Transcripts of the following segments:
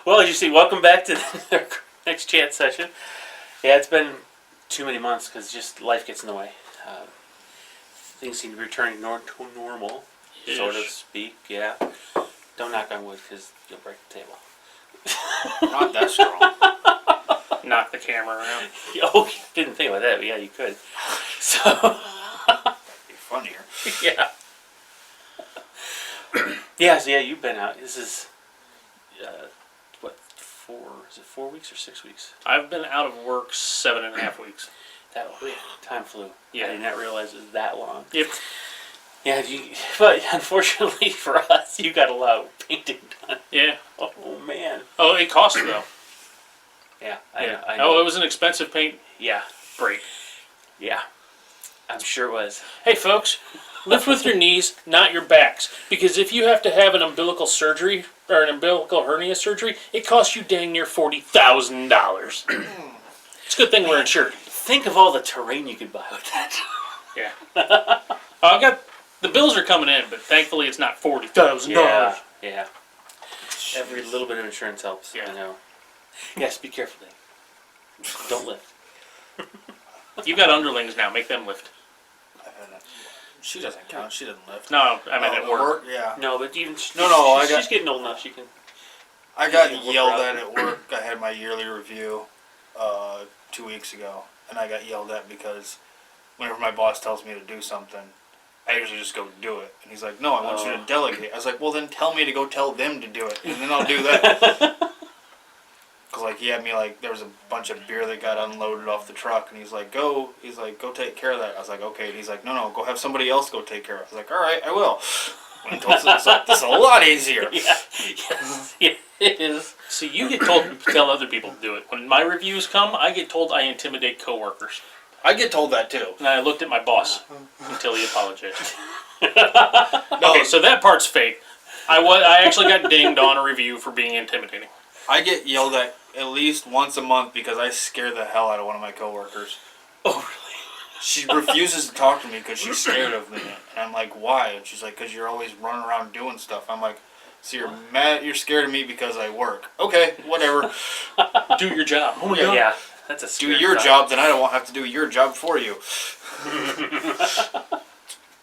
Well, as you see, welcome back to the next chat session. Yeah, it's been too many months because just life gets in the way. Things seem to be returning to normal, so to speak. Yeah. Don't knock on wood because you'll break the table. Not that strong. Knock the camera around. Oh, didn't think about that, but yeah, you could. So. That'd be funnier. Yeah. Yeah, so yeah, you've been out. This is, what, 4 weeks or 6 weeks? I've been out of work 7.5 weeks. Time flew. Yeah. I did not realize it was that long. Yep. Yeah, but unfortunately for us, you got a lot of painting done. Yeah. Oh, man. Oh, it cost though. Yeah, Yeah. I know. Oh, it was an expensive paint Yeah, break. yeah. I'm sure it was. Hey, folks, lift with your knees, not your backs. Because if you have to have an umbilical surgery or an umbilical hernia surgery, it costs you dang near $40,000. It's a good thing we're insured. Think of all the terrain you could buy with that. Yeah. The bills are coming in, but thankfully it's not $40,000. Yeah. Every little bit of insurance helps. Yeah. You know. Yes, be careful. Don't lift. You got underlings now. Make them lift. She doesn't count. She doesn't lift. No, I meant at work. Yeah. No, but even she's getting old enough. She can. I got Yeah, work yelled out. at work. I had my yearly review 2 weeks ago, and I got yelled at because whenever my boss tells me to do something, I usually just go do it. And he's like, no, I want you to delegate. I was like, well, then tell me to go tell them to do it, and then I'll do that. Because, like, he had me, like, there was a bunch of beer that got unloaded off the truck, and he's like, go take care of that. I was like, okay. And he's like, no, go have somebody else go take care of it. I was like, all right, I will. When I told him, this is a lot easier. Yeah. Yes. Yeah, it is. See, you get told to tell other people to do it. When my reviews come, I get told I intimidate coworkers. I get told that, too. And I looked at my boss until he apologized. Okay, so that part's fake. I actually got dinged on a review for being intimidating. I get yelled at least once a month because I scare the hell out of one of my coworkers. Oh, really? She refuses to talk to me because she's scared of me. And I'm like, why? And she's like, because you're always running around doing stuff. I'm like, so you're mad? You're scared of me because I work. Okay, whatever. Do your job. Oh my God. Yeah. That's a Do scary your thought. job, then I don't have to do your job for you.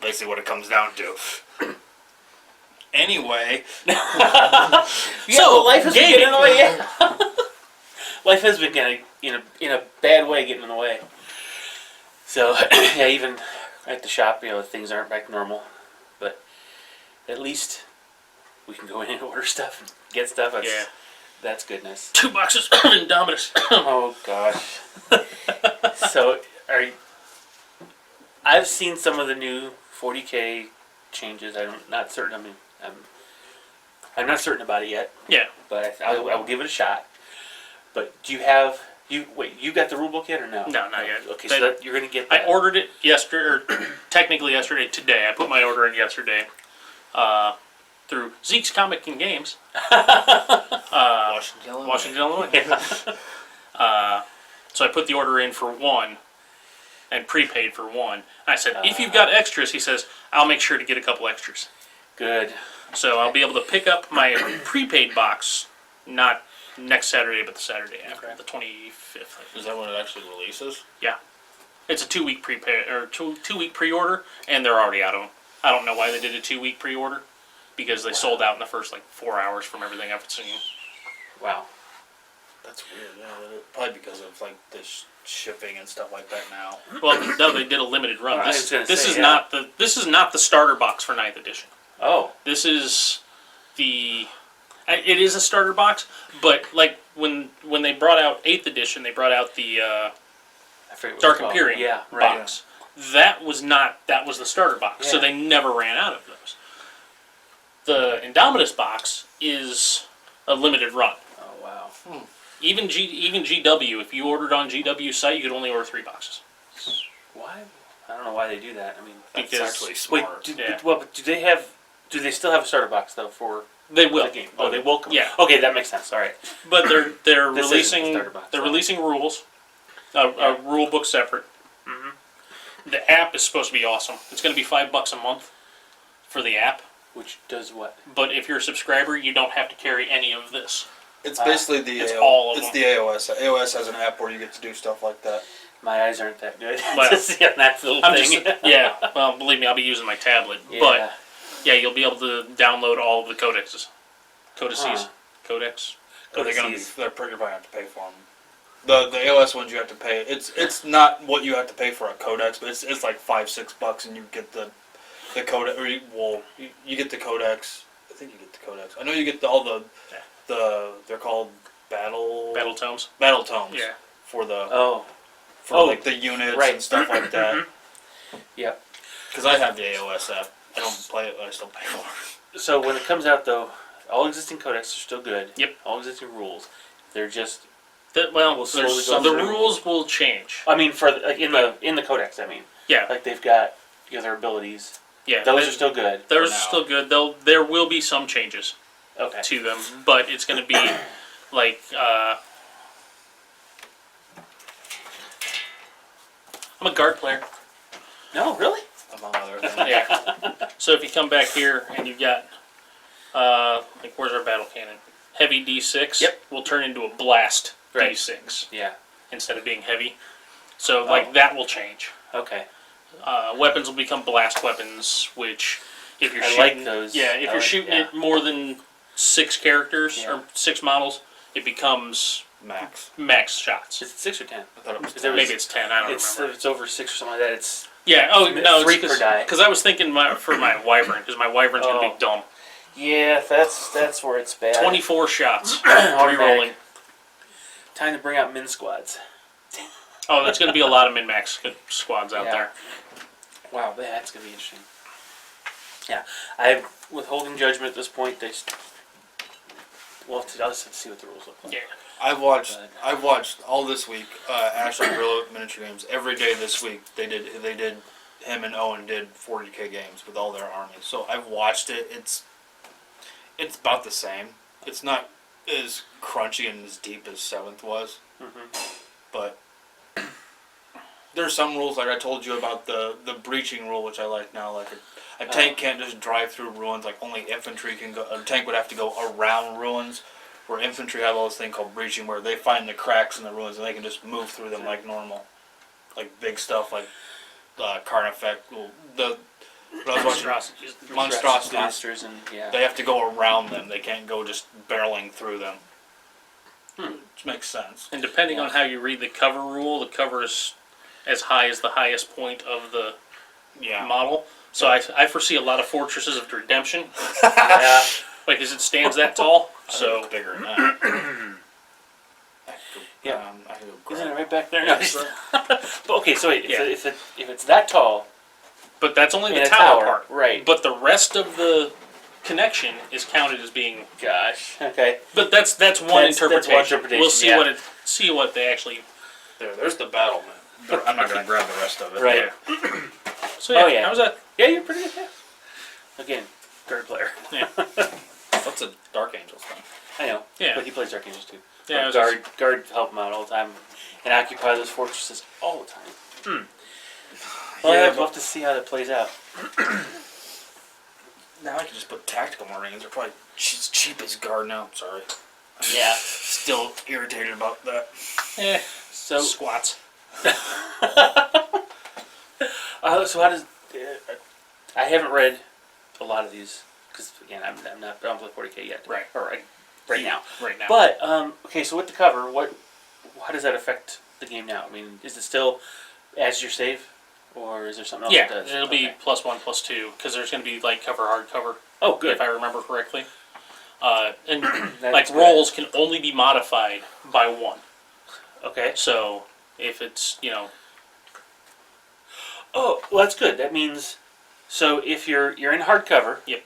Basically what it comes down to. Anyway. Yeah, So, well, life has been gaming. getting in the way. Yeah. Life has been kind of in a bad way getting in the way. So yeah, even at the shop, things aren't back to normal, but at least we can go in and order stuff and get stuff. That's goodness. 2 boxes of Indominus. Oh gosh. So I've seen some of the new 40K changes. I'm not certain. I mean, I'm not certain about it yet. Yeah. But I will give it a shot. But do you have you got the rule book yet or no? No, not yet. Okay, so you're gonna get that. I ordered it yesterday, or technically yesterday, today. I put my order in yesterday through Zeke's Comic and Games. Washington, Illinois. Washington, Illinois. So I put the order in for 1 and prepaid for 1. And I said, if you've got extras, he says, I'll make sure to get a couple extras. Good. So I'll be able to pick up my prepaid box, not next Saturday, but the Saturday after, the 25th. Is that when it actually releases? Yeah. It's a 2-week prepaid or two-week pre-order, and they're already out of them. I don't know why they did a 2-week pre-order, because they sold out in the first 4 hours from everything I've seen. Wow. That's weird. Yeah, probably because of the shipping and stuff like that now. Well, no, they did a limited run. I was gonna This say, is yeah. not the starter box for 9th edition. Oh. This is it is a starter box, but when they brought out 8th edition, they brought out the I forget what Dark it's called. Imperium Yeah. Right. box. That was the starter box, so Yeah. they never ran out of those. The Indominus box is a limited run. Oh wow. Even GW, if you ordered on GW's site, you could only order 3 boxes. Why? I don't know why they do that. I mean, That's Because- actually wait. smart. But do they still have a starter box though for They will. the game? Oh, they will. Yeah. Okay, that makes sense. All right. But they're This isn't releasing the starter box, they're so. releasing rules, a rule book separate. Mm-hmm. The app is supposed to be awesome. It's going to be $5 a month for the app. Which does what? But if you're a subscriber, you don't have to carry any of this. It's basically the It's all of it's them. the AOS. AOS has an app where you get to do stuff like that. My eyes aren't that good Well, to see on that little I'm thing. just yeah. Well, believe me, I'll be using my tablet. Yeah. But yeah, you'll be able to download all of the codexes. Codices. Huh. Codex. They're gonna be Codices. they're pretty gonna have to pay for them. The AOS ones you have to pay. It's not what you have to pay for a codex, but it's like $5-6 and you get the codex, or you get the codex. I think you get the codex. I know you get all the they're called battle tomes. tomes. Yeah. For the Oh, like the units right. and stuff like that. yep. Because I have the AOS app. I don't play it, but I still pay for it. So when it comes out, though, all existing codecs are still good. Yep. All existing rules, they're just. We'll slowly there's, go the through. rules will change. I mean, for like in the codex, I mean, Yeah. like they've got their abilities. Yeah. Those are still good. Those for are now. still good. There will be some changes Okay. to them, but it's going to be like I'm a guard player. No, really. Among other things. Yeah. So if you come back here and you've got like where's our battle cannon? Heavy D6 Yep. will turn into a blast Right. D6 Yeah. instead of being heavy. So like that will change. Okay. Weapons will become blast weapons, which if you're I shooting, like those. yeah, if I you're like- shooting yeah. it more than 6 characters Yeah. or 6 models, it becomes Max. max shots. Is it 6 or 10? I thought it was. Is there- Maybe it's 10. I don't It's remember. if it's over 6 or something like that. It's Yeah. Oh no, 3 per die. because I was thinking for my wyvern because my wyvern's gonna Oh. be dumb. yeah. That's where it's bad. 24 shots, Automatic. re-rolling. Time to bring out min squads. Oh, there's gonna be a lot of min-max squads out Yeah. there. Wow, that's gonna be interesting. Yeah, I'm withholding judgment at this point. I'll just have to see what the rules look like. Yeah. I've watched all this week. Ashley Gorilla Miniature Games every day this week. They did. Him and Owen did 40K games with all their armies. So I've watched it. It's about the same. It's not as crunchy and as deep as Seventh was, but there's some rules like I told you about the breaching rule, which I like now. Like a tank can't just drive through ruins. Like only infantry can go. A tank would have to go around ruins. Where infantry have all this thing called breaching, where they find the cracks in the ruins and they can just move through them like normal, like big stuff like Carnifex. What I was watching, Monstrosities. monstrosities. Monsters and yeah. They have to go around them. They can't go just barreling through them. Which makes sense. And depending on how you read the cover rule, the cover is as high as the highest point of the Yeah. model. So I foresee a lot of Fortresses of Redemption yeah. because it stands that tall. So So bigger than that. I have to go, Yeah. I have to go Isn't it grab. right back there? No. But okay, so wait, Yeah. if it's that tall but that's only in the a tower tower, part. right? But the rest of the connection is counted as being. Gosh, okay. But that's one That's one interpretation. interpretation, We'll see yeah. see what they actually. There's the battle man. I'm not gonna grab the rest of it. Right. Yeah. So yeah, Oh, yeah. how was that? Yeah, you're pretty good. Yeah. Again, third player. Yeah. What's a Dark Angels thing? I know. Yeah. But he plays Dark Angels too. Yeah, But I was guard help him out all the time, and occupy those fortresses all the time. Well, Yeah, I'd but- love to see how that plays out. Now I can just put tactical Marines. They're probably as cheap as guard now. Sorry. Yeah. Still irritated about that. So, squats. so how does? I haven't read a lot of these because again, I don't play 40K yet. Right. Or right now. Right now. But okay, so with the cover, how does that affect the game now? I mean, is it still as your save, or is there something else? yeah, it does? it'll be Okay. +1, +2 because there's going to be light cover, hard cover. Oh, good. If I remember correctly. And That's like good. rolls can only be modified by 1. Okay. So if it's Oh, well, that's good. That means, so if you're in hardcover, Yep.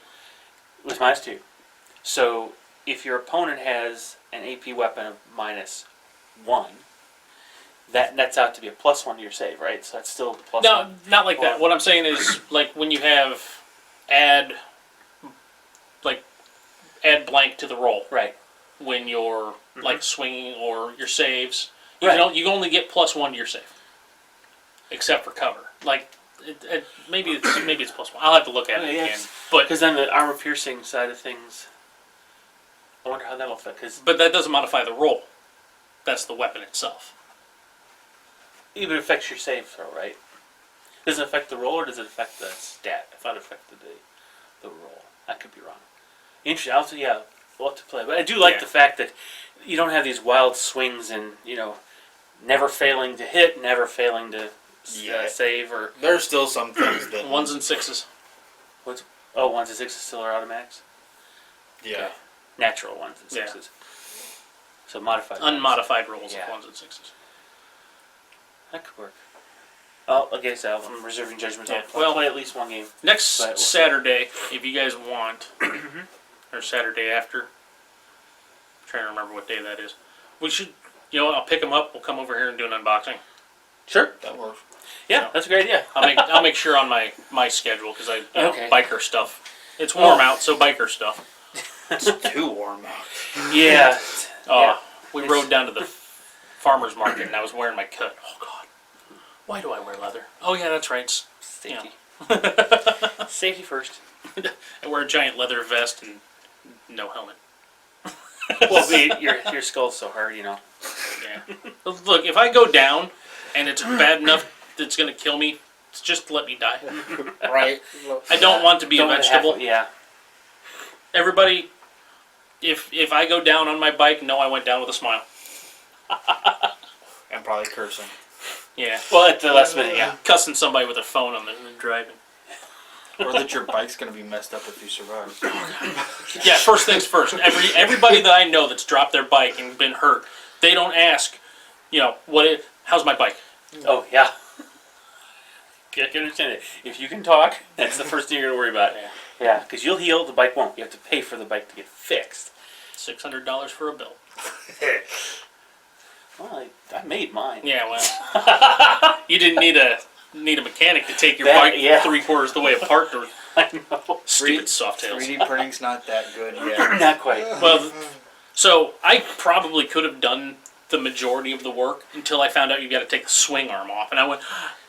with -2. So if your opponent has an AP weapon of -1, that nets out to be a +1 to your save, right? So that's still +1. no, not like that. Or- What I'm saying is like when you have add blank to the roll Right. when you're like swinging or your saves. Right. You only get +1 to your save, except for cover. Like maybe it's +1. I'll have to look at it Okay, again. yes. But Because then the armor piercing side of things. I wonder how that'll affect, because But that doesn't modify the roll. That's the weapon itself. even affects your save throw, right? Does it affect the roll or does it affect the stat? I thought it affected the roll. I could be wrong. Interesting. Also, yeah, we'll have to play. But I do like Yeah. the fact that you don't have these wild swings and, never failing to hit, never failing to Yeah. save, or... There's still some things that 1s and 6s. Oh, 1s and 6s still are automatics? Yeah. Okay. Natural 1s and Yeah. 6s. So modified. ones. Unmodified rolls Yeah. of 1s and 6s. That could work. Oh, okay, so I'm reserving judgment. Yeah, I'll play at least one game. Next But we'll see. Saturday, if you guys want, or Saturday after, I'm trying to remember what day that is. We should, I'll pick them up. We'll come over here and do an unboxing. Sure. That works. Yeah, that's a great idea. I'll make sure on my schedule because Okay. biker stuff. It's warm Oh. out, so biker stuff. It's too warm out. Yeah. Yeah. We It's- rode down to the farmer's market and I was wearing my cut. Oh God, why do I wear leather? Oh yeah, that's right. Safety. Safety first. I wear a giant leather vest and no helmet. Well, your skull's so hard, Yeah. Look, if I go down and it's bad enough that it's gonna kill me, just let me die. Right. I don't want to be a Don't have- vegetable. yeah. Everybody, if I go down on my bike, know I went down with a smile. And probably cursing. Yeah. Well, at the last minute, yeah. Cussing somebody with a phone on the driving. Or that your bike's gonna be messed up if you survive. Yeah, first things first. Everybody that I know that's dropped their bike and been hurt, they don't ask, how's my bike? Oh, yeah. I can understand it. If you can talk, that's the first thing you're going to worry about. Yeah. Yeah, because you'll heal, the bike won't. You have to pay for the bike to get fixed. $600 for a bill. Well, I made mine. Yeah, well, you didn't need a mechanic to take your That- bike yeah. 3/4 the way apart. To I know. stupid soft tails. 3D printing's not that good yet. Not quite. Well, so I probably could have done the majority of the work until I found out you got to take the swing arm off, and I went,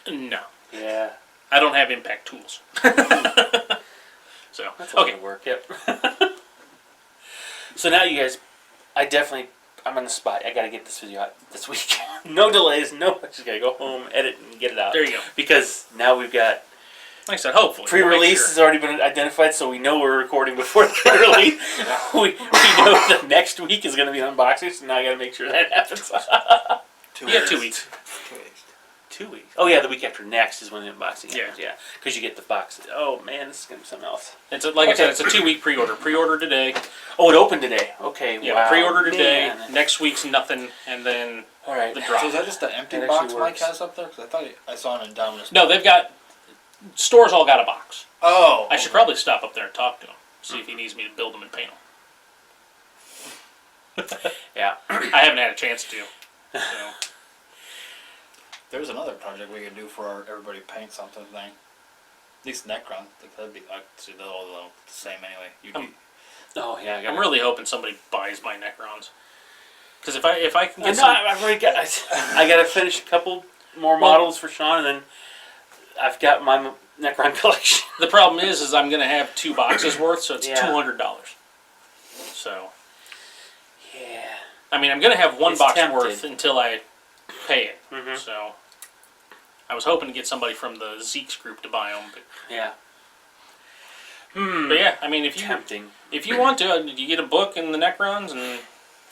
no, Yeah. I don't have impact tools. So That's a lot okay, of work, yep. So now you guys, I'm on the spot. I gotta get this video out this week. No delays, no, I just gotta go home, edit, and get it out. there you go. Because now we've got, Like I said, hopefully pre-release has already been identified, so we know we're recording before the pre-release. we know that next week is gonna be unboxing, so now I gotta make sure that happens. 2 You got 2 weeks. 2 weeks. 2 weeks. Oh yeah, the week after next is when the unboxing Yeah. happens, yeah. Because you get the box. Oh man, this is gonna be something else. Like I said, it's a 2-week pre-order. Pre-order today. Oh, it opened today. Okay, Yeah, wow. pre-order today. Man. Next week's nothing, and then Alright. the drop. So is that just the empty That box actually Mike works. has up there? Because I thought I saw it in Dominus. No, they've got stores all got a box. Oh. I should probably stop up there and talk to him, see if he needs me to build them and paint them. Yeah. I haven't had a chance to. So. There's another project we could do for our everybody paint something thing. At least Necron. That'd be actually they're all the same anyway. You'd be, Oh yeah, I got I'm really hoping somebody buys my Necrons. Because if I can I get know, some, I've already got. I got to finish a couple more models for Sean, and then I've got my Necron collection. the problem is I'm gonna have 2 boxes worth, so it's Yeah. $200. So Yeah. I mean I'm gonna have 1 It's box tempted. worth until I pay it. Mhm. So I was hoping to get somebody from the Zeke's group to buy them, Yeah. Hmm. but yeah, I mean if Tempting. you want to, you get a book in the Necrons and.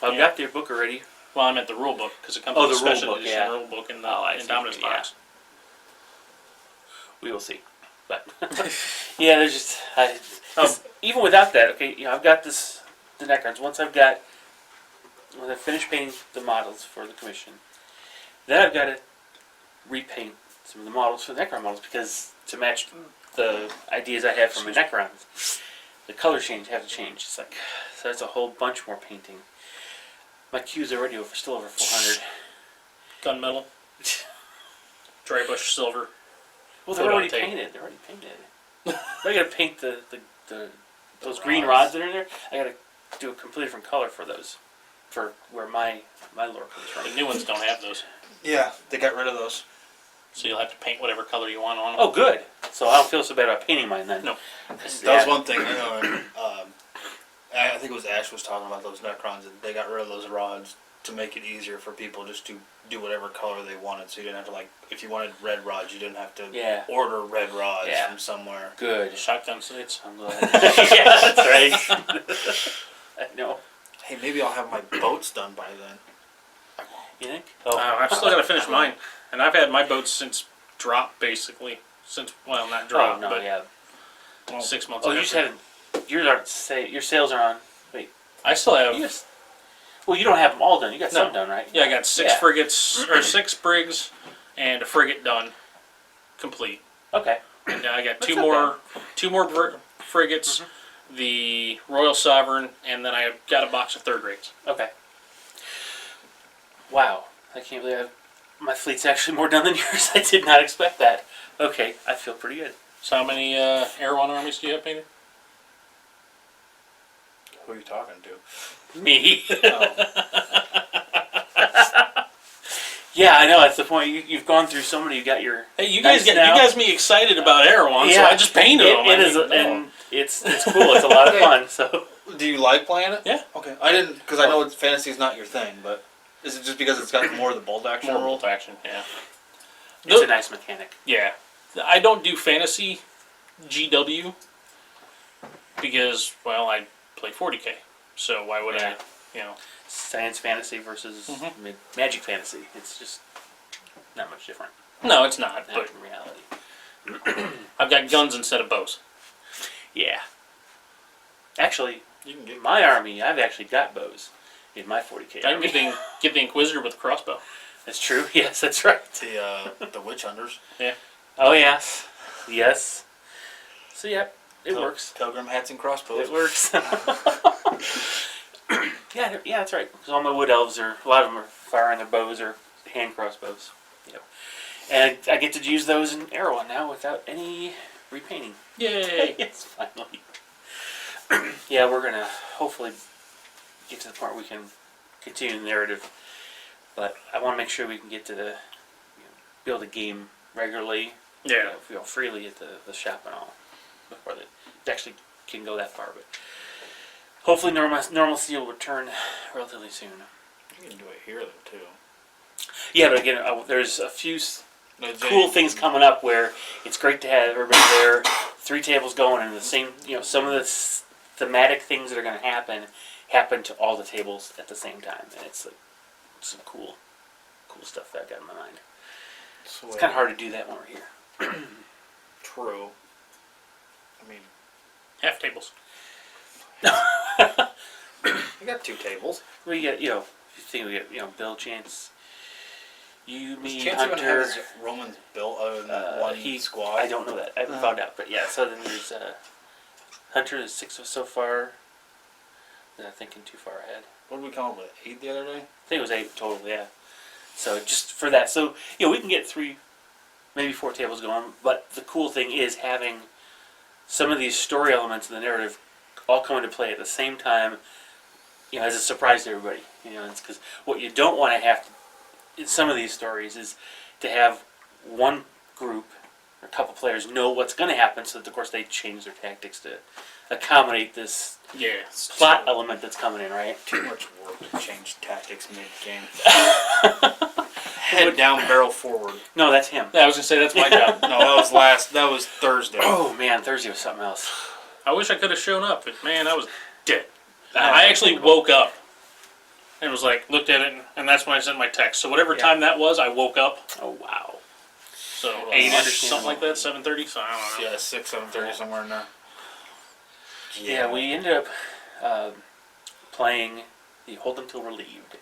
I've Yeah. got their book already. Well, I meant the rule book because it comes Oh, with a the rule special book, edition yeah. rule book in the Oh, I see. Indominus Yeah. box. We will see. But yeah, there's just 'cause Oh. even without that, okay, I've got the Necrons. When I finish painting the models for the commission, then I've got to repaint some of the models for the Necron models because to match the ideas I have for my Necrons, the color have to change. It's like so that's a whole bunch more painting. My Q's already still over 400. Gunmetal, dry brush silver. Well, they're Photo already tape. painted. They're already painted. I gotta paint those green rods that are in there. I gotta do a completely different color for those, for where my lore comes The from. new ones don't have those, yeah, they got rid of those. so you'll have to paint whatever color you want on them. Oh, good. So I don't feel so bad about painting mine then. No. 'Cause That was that- one thing, you know, I think it was Ash was talking about those Necrons, and they got rid of those rods to make it easier for people just to do whatever color they wanted. So you didn't have to, like, if you wanted red rods, you didn't have to Yeah. order red rods Yeah. from somewhere. Good. Shotgun sights. I'm glad. Yeah, that's right. I know. Hey, maybe I'll have my boats done by then. You think? I've still got to finish mine, and I've had my boats since drop, basically. Well, not drop, Oh, no, but yeah. 6 months. Oh, you after. just haven't. Your sales are on. Wait. I still have. Well, you don't have them all done. You got some No. done, right? Yeah, I got 6 Yeah. frigates or 6 brigs, and a frigate done, complete. Okay. And I got That's two not more, frigates, Mm-hmm. the Royal Sovereign, and then I got a box of 3rd rates. Okay. Wow. I can't believe my fleet's actually more done than yours. I did not expect that. Okay. I feel pretty good. So how many Air One armies do you have painted? Who are you talking to? Me. Oh, Yeah, I know. That's the point. You've gone through so many. You got your. Hey, you guys Nice now. me excited about Air One, so I just painted them. It is, and it's cool. It's a lot of fun. So do you like playing it? Yeah. Okay. I didn't, because I know fantasy's not your thing, but is it just because it's got more of the bolt action more rule? bolt action. Yeah. it's a nice mechanic. Yeah. I don't do fantasy GW because, well, I play 40K. So why would Yeah. I, Science fantasy versus magic fantasy. It's just not much different. No, it's not. Not But in reality. I've got guns instead of bows. Yeah. Actually, You can in my army, I've actually got bows in my 40k. I can army. get the Inquisitor with a crossbow. That's true. Yes, that's right. the witch hunters. Oh yes, yes. So yeah, it works. Pilgrim hats and crossbows. It works. yeah, that's right. Because all my wood elves a lot of them are firing their bows or hand crossbows. Yep. And I get to use those in Arrow now without any repainting. Yay! Yes, finally. Yeah, we're gonna hopefully get to the point where we can continue the narrative, but I want to make sure we can get to the build a game regularly, Yeah. freely at the shop and all before they actually can go that far. But hopefully, normalcy will return relatively soon. You can do it here, though, too. Yeah, but again, there's a few cool things coming up where it's great to have everybody there, 3 tables going, and the same, some of the thematic things that are going to happen to all the tables at the same time, and it's like some cool stuff that I got in my mind. Sweet. It's kind of hard to do that when we're here. True. I mean, Half tables. we got 2 tables. We get, if you think we get, Bill, Chance, you, me, Does Chance even have Hunter. his Romans built other than that one squad? I don't know that. I haven't found out, but yeah. So then there's Hunter. There's 6 of us so far. Then I'm thinking too far ahead. What did we come up with? 8 the other day? I think it was 8 total, yeah. So just for that. So, we can get 3, maybe 4 tables going, but the cool thing is having some of these story elements in the narrative all come into play at the same time, as a surprise to everybody. It's because what you don't want to have in some of these stories is to have one group or a couple players know what's going to happen, so that, of course, they change their tactics to accommodate this Yeah. plot element that's coming in, right? Too much work to change tactics mid-game. Head down, barrel forward. No, that's him. I was gonna say that's my job. No, that was Thursday. Oh, man, Thursday was something else. I wish I could have shown up, but man, I was dead. I actually woke up and was like, looked at it, and that's when I sent my text. So whatever time that was, I woke up. Oh, wow. So Well, 8-ish, something like that, 7:30. So I don't know. Yeah, 6, 7:30, somewhere in there. Yeah, we ended up playing the Hold Until Relieved.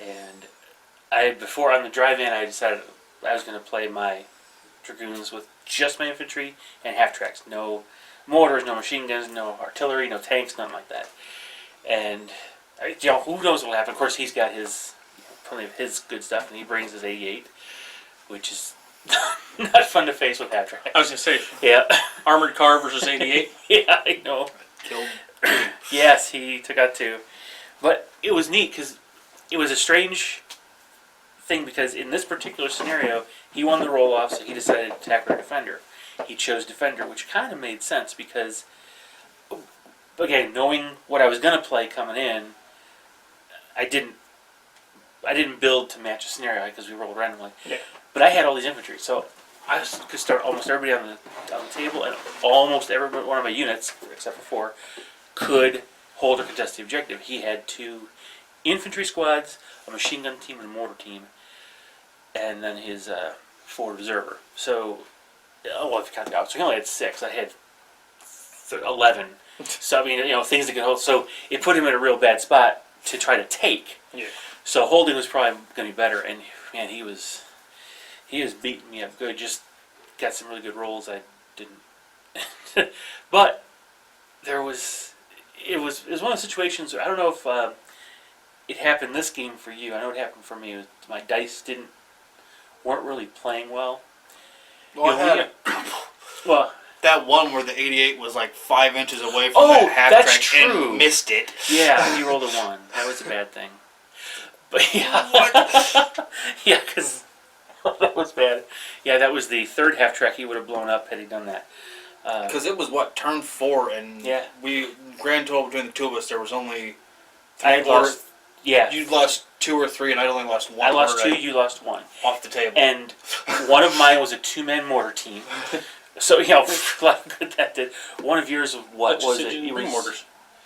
And before on the drive-in, I decided I was going to play my Dragoons with just my infantry and half-tracks. No mortars, no machine guns, no artillery, no tanks, nothing like that. And, who knows what will happen. Of course, he's got his, plenty of his good stuff, and he brings his 88, which is not fun to face with half-tracks. I was gonna say Yeah. armored car versus 88. Yeah, I know. Killed. Yes, he took out 2. But it was neat because it was a strange thing because in this particular scenario, he won the roll-off, so he decided to attack our defender. He chose defender, which kind of made sense because again, knowing what I was going to play coming in, I didn't build to match a scenario because we rolled randomly. Yeah. But I had all these infantry, so I could start almost everybody on the table, and almost every one of my units, except for 4, could hold or contest the objective. He had 2 infantry squads, a machine gun team, and a mortar team, and then his 4 observer. So, well, if you count the officer, he only had 6. I had 11. So I mean, things that could hold. So it put him in a real bad spot to try to take. Yeah. So holding was probably going to be better, and man, he was beating me up good. Just got some really good rolls. I didn't, but it was one of those situations. I don't know if it happened this game for you. I know it happened for me. My dice weren't really playing well. Well, I had Well, that one where the 88 was like 5 inches away from Oh, that half that's track true. and missed it. yeah, you rolled a 1. That was a bad thing. But yeah, yeah, because that was bad. Yeah, that was the 3rd half track he would have blown up had he done that. Because it was turn 4, and Yeah. we grand total between the two of us. There was only I had lost. Yeah, you lost 2 or 3, and I'd only lost 1. I lost murder 2. You lost 1. off the table. And one of mine was a 2-man mortar team. So like good that did. One of yours, what was it? It Ring was mortars.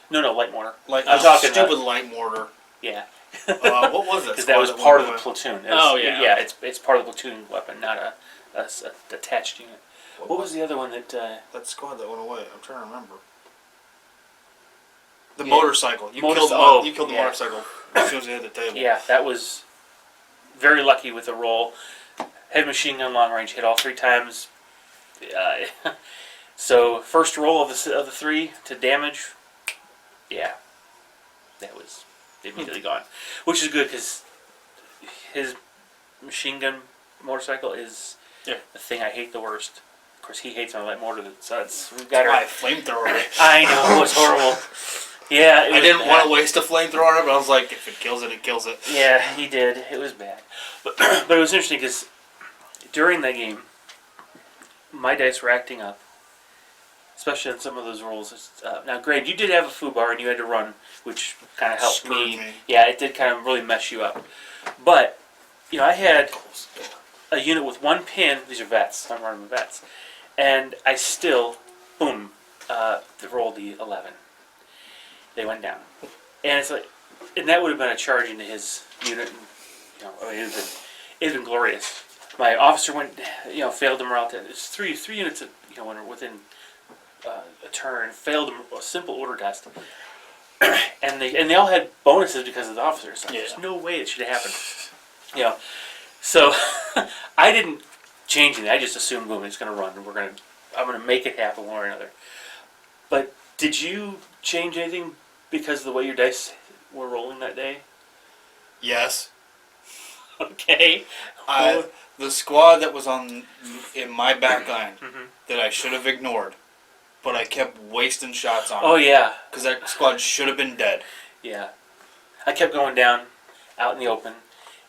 No, light mortar. Like I'm talking stupid light mortar. Yeah, What was it? because that was part of the platoon. It was- Oh, yeah. yeah. It's part of the platoon weapon, not a attached unit. What was the other one that? That squad that went away? I'm trying to remember. The Yeah. motorcycle. You killed the yeah. motorcycle as soon as they hit the table. Yeah, that was very lucky with the roll. Head machine gun long range hit all 3 times. So first roll of the 3 to damage. Yeah, that was immediately gone, which is good because his machine gun motorcycle is the thing I hate the worst. Of course, he hates my light mortar, so we've got My her. flamethrower. I know, it was horrible. Yeah, I didn't want to waste a flamethrower on it, but I was like, if it kills it, it kills it. Yeah, he did. It was bad. But it was interesting because during that game, my dice were acting up, especially on some of those rolls. Now, Greg, you did have a foobar and you had to run, which kind of helped Screwed me. me. Yeah, it did kind of really mess you up. But, I had a unit with 1 pin. These are vets. I'm running vets. And I still, boom, rolled the 11. They went down. And it's like, and that would have been a charge into his unit. And, it would have been glorious. My officer went, failed the morale test. It's three units that, when are within a turn, failed a simple order test. and they all had bonuses because of the officers. So There's no way it should have happened. So I didn't change anything. I just assumed, boom, it's going to run. And I'm going to make it happen one way or another. But did you change anything because of the way your dice were rolling that day? Yes. Okay. The squad that was in my back line Mhm. that I should have ignored, but I kept wasting shots on. Oh, yeah. Because that squad should have been dead. Yeah. I kept going down out in the open,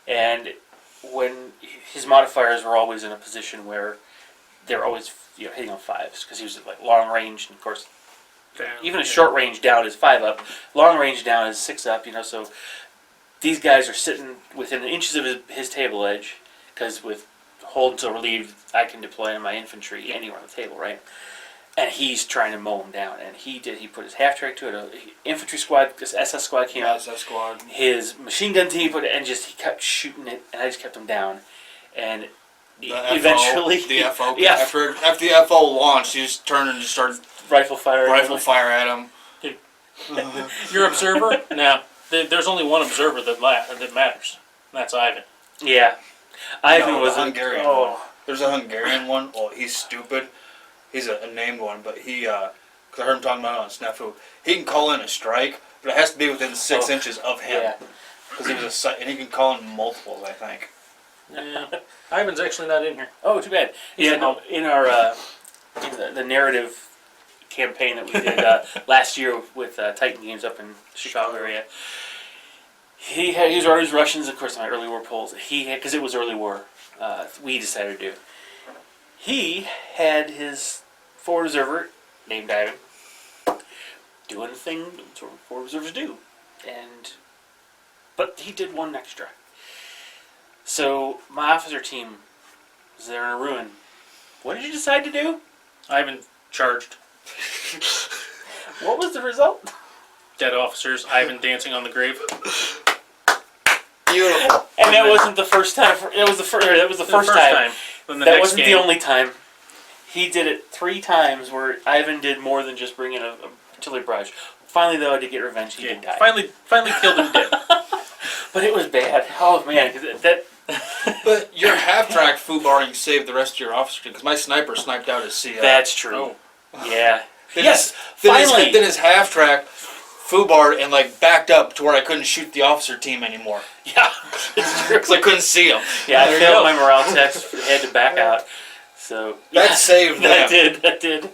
and when his modifiers were always in a position where they were always hitting on 5s, because he was like long range, and of course, even a short range down is 5 up, long range down is 6 up, so these guys are sitting within inches of his table edge, because with hold until relieved, I can deploy my infantry anywhere on the table, right? And he's trying to mow him down, and he put his half track to it. An infantry squad, this SS squad came out. SS squad. His machine gun team put it, and he kept shooting it, and I just kept him down. And eventually, The FO. yeah, After the FO launched, he just turned and just started rifle fire fire at him. Your observer? Now, there's only one observer that matters. And that's Ivan. Yeah, Ivan No, was the Hungarian Oh, one. There's a Hungarian one. Oh, he's stupid. He's a named one, but because I heard him talking about it on Snafu. He can call in a strike, but it has to be within 6 inches of him. yeah. Because he was and he can call in multiples, I think. Yeah. Ivan's actually not in here. Oh, too bad. He's Yeah, at no, home. in our the narrative campaign that we did last year with Titan Games up in Chicago area, he was always Russians, of course, in my early war polls. Because it was early war, we decided to do. He had his forward observer named Ivan, doing the thing four reserves do. But he did one extra. So my officer team was there in a ruin. What did you decide to do? I haven't charged. What was the result? Dead officers. Ivan dancing on the grave. Beautiful. And that wasn't the first time. That was the first time. Then the That next wasn't game, the only time. He did it 3 times where Ivan did more than just bring in a artillery barrage. Finally, though, to get revenge, he did die. Finally killed him dead. But it was bad. Oh man, because that. But your half-track foobarring saved the rest of your officer because my sniper sniped out his CI. That's true. Oh. Yeah. Then Yes. Then Finally. Then his half-track foobarred and like backed up to where I couldn't shoot the officer team anymore Yeah. It's true. because I couldn't see him. Yeah, I There you failed go. my morale test. Had to back out. So That saved that them. That did.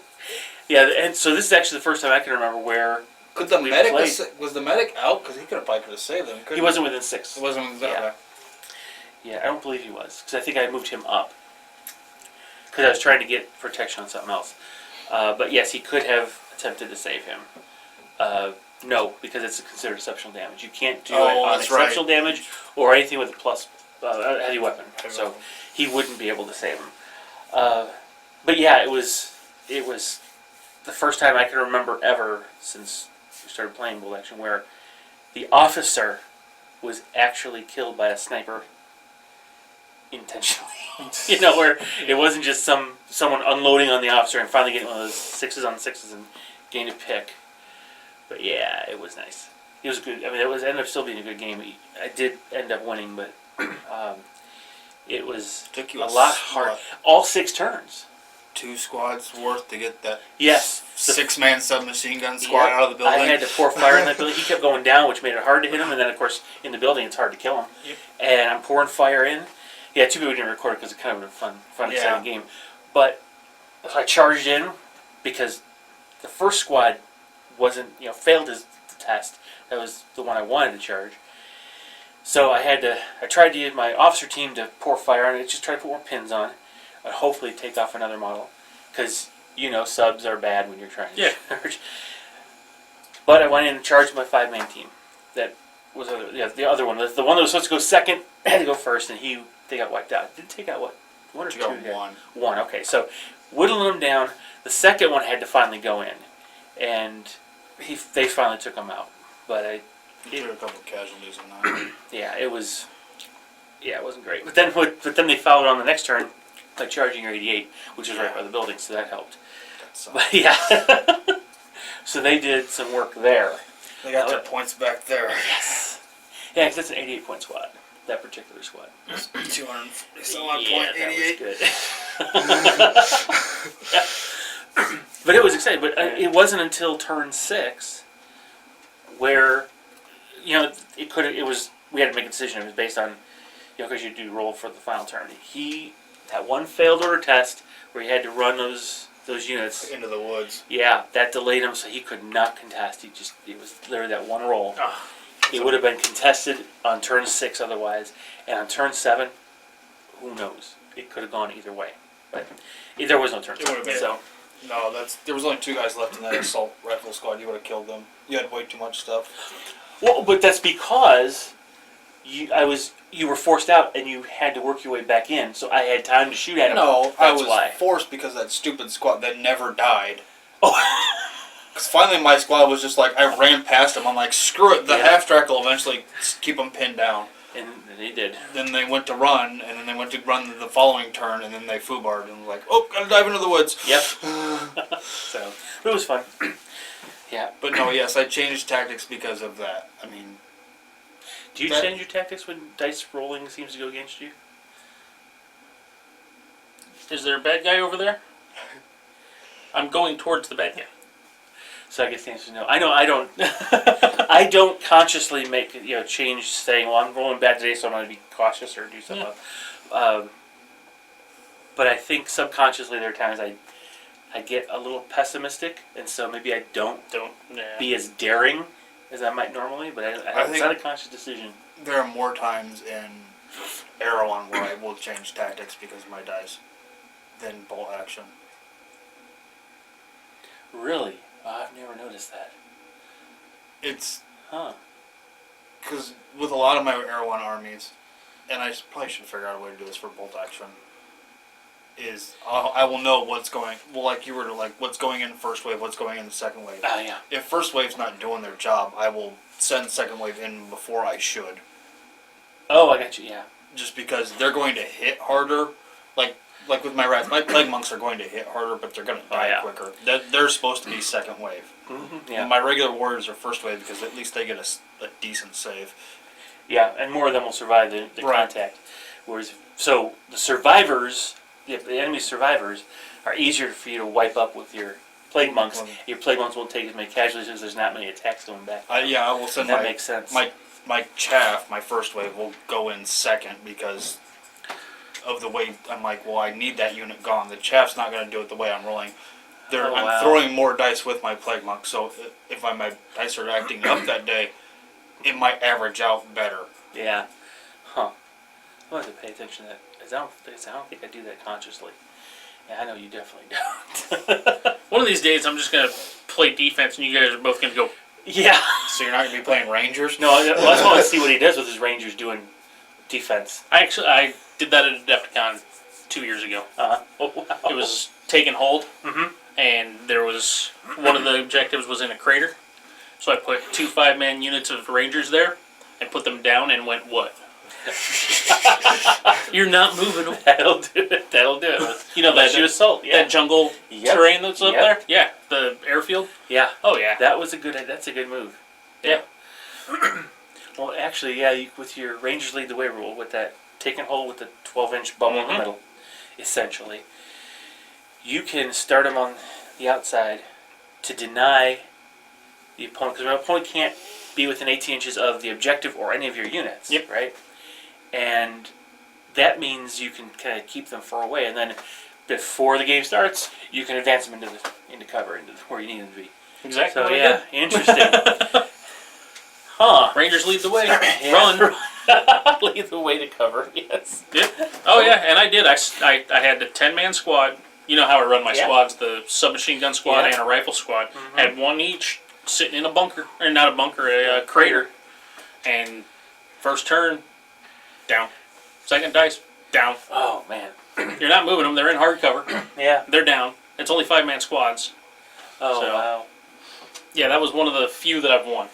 Yeah, and so this is actually the first time I can remember where Could the We medic played. was the medic out? Because he could have probably could have saved them. he wasn't within 6. It wasn't that Yeah. way. Yeah, I don't believe he was because I think I moved him up because I was trying to get protection on something else. But yes, he could have attempted to save him. No, because it's considered exceptional damage. You can't do it Oh, on that's right. exceptional damage or anything with a plus heavy weapon. Heavy So weapon. he wouldn't be able to save him. But yeah, it was the first time I can remember ever since we started playing Bolt Action where the officer was actually killed by a sniper intentionally. Where it wasn't just someone unloading on the officer and finally getting one of those 6s on 6s and getting a pick. But yeah, it was nice. It was good. I mean, ended up still being a good game. I did end up winning, but it was Took you a lot hard. All 6 turns. 2 squads worth to get that Yes. The 6-man submachine gun squad Yep. out of the building. I had to pour fire in that building. He kept going down, which made it hard to hit him. And then, of course, in the building, it's hard to kill him. Yep. And I'm pouring fire in. Yeah, 2 people didn't record it because it's kind of a fun, Yeah. exciting game. But I charged in because the first squad failed his test. That was the one I wanted to charge. So I tried to use my officer team to pour fire on it. Just try to put more pins on, and hopefully take off another model. Because subs are bad when you're trying to charge. But I went in and charged my 5-man team. That was the other one. The one that was supposed to go second had to go first, and they got wiped out. Did it take out what? 1 or 2? You got 1. 1. Okay, so whittling them down. The second one had to finally go in, and they finally took him out. But You took a couple casualties in that. it was. Yeah, it wasn't great. But then they followed on the next turn by charging your 88, which was right by the building, so that helped. That sucked. But yeah, so they did some work there. They got their points back there. Yes. Yeah, because that's an 88-point squad. That particular squad. 240 some odd Yeah, point, that 88. was good. Yeah. But it was exciting. But it wasn't until turn 6 where we had to make a decision. It was based on because you do roll for the final turn. That one failed order test where he had to run those units. Into the woods. Yeah, that delayed him, so he could not contest. It was literally that one roll. Oh, It would have been contested on turn 6 otherwise, and on turn 7, who knows? It could have gone either way. But there was no turn It would have 7, been. so No, there was only 2 guys left in that assault rifle squad. You would have killed them. You had way too much stuff. well, but that's because you were forced out and you had to work your way back in, so I had time to shoot at him. No, I That's was why. forced because of that stupid squad that never died. Oh, Because finally my squad was just like, I ran past them. I'm like, screw it. The Yeah. half-track will eventually keep them pinned down. and they did. Then they went to run, and then they went to run the following turn, and then they foobarred and was like, oh, gotta dive into the woods. Yep. So, but it was fun. Yeah. But no, yes, I changed tactics because of that. I mean, Do you That- change your tactics when dice rolling seems to go against you? is there a bad guy over there? I'm going towards the bad guy. So I guess the answer is no. I know I don't. I don't consciously make change, saying, "Well, I'm rolling bad today, so I'm going to be cautious or do something." But I think subconsciously there are times I get a little pessimistic, and so maybe I don't be as daring as I might normally. But it's not a conscious decision. there are more times in Erewhon where I will change tactics because of my dice than Bolt Action. Really, I've never noticed that. It's Huh. because with a lot of my Air One armies, and I probably should figure out a way to do this for bolt action. Is I will know what's going. Well, like you were to like what's going in first wave, what's going in the second wave. Oh, yeah. If first wave's not doing their job, I will send second wave in before I should. Oh, I got you, yeah. Just because they're going to hit harder. Like with my rats, my plague monks are going to hit harder, but they're going to die yeah. quicker. They're supposed to be second wave. Mm-hmm. Yeah. My regular warriors are first wave because at least they get a decent save. Yeah, and more of them will survive the Right. contact. Whereas, so the survivors, the enemy survivors, are easier for you to wipe up with your plague monks. Your plague monks won't take as many casualties because there's not many attacks going back. I will send That makes sense. my chaff, my first wave, will go in second because of the way I'm like, well, I need that unit gone. The chaff's not going to do it the way I'm rolling. Oh, I'm wow. throwing more dice with my plague monk, so if my dice are acting up that day, it might average out better. Yeah. Huh. I have to pay attention to that. 'Cause I don't think I do that consciously. Yeah, I know you definitely don't. One of these days, I'm just gonna play defense, and you guys are both gonna go. Yeah. So you're not going to be playing Rangers? No, I just want to see what he does with his Rangers doing defense. I did that at Adepticon 2 years ago. Oh, wow. It was taking hold, Mm-hmm. and there was one of the objectives was in a crater. So I put 2 5-man units of Rangers there, and put them down, and went what? You're not moving. That'll do it. That'll do it. You know that Shoot assault. Yeah. that jungle Yep. terrain that's up Yep. there. Yeah, the airfield. Yeah. Oh yeah. That's a good move. Yeah. Well, actually, yeah, with your Rangers lead the way rule, with that taking hold with the 12-inch bubble in the Mhm. middle, essentially, you can start them on the outside to deny the opponent, because the opponent can't be within 18 inches of the objective or any of your units, Yep. right? And that means you can kind of keep them far away, and then before the game starts, you can advance them into cover, into where you need them to be. Exactly. So what I yeah, interesting. Huh. Rangers lead the way. Yeah. Run. Lead the way to cover, yes. Yep. Oh yeah, and I did. I had the 10-man squad. You know how I run my Yeah. squads: the submachine gun squad Yeah. and a rifle squad. Mhm. Had one each sitting in a bunker, or not a bunker, a crater. And first turn, down. Second dice, down. Oh, man. You're not moving them. They're in hard cover. Yeah. They're down. It's only 5-man squads. Oh, So- wow. Yeah, that was one of the few that I've won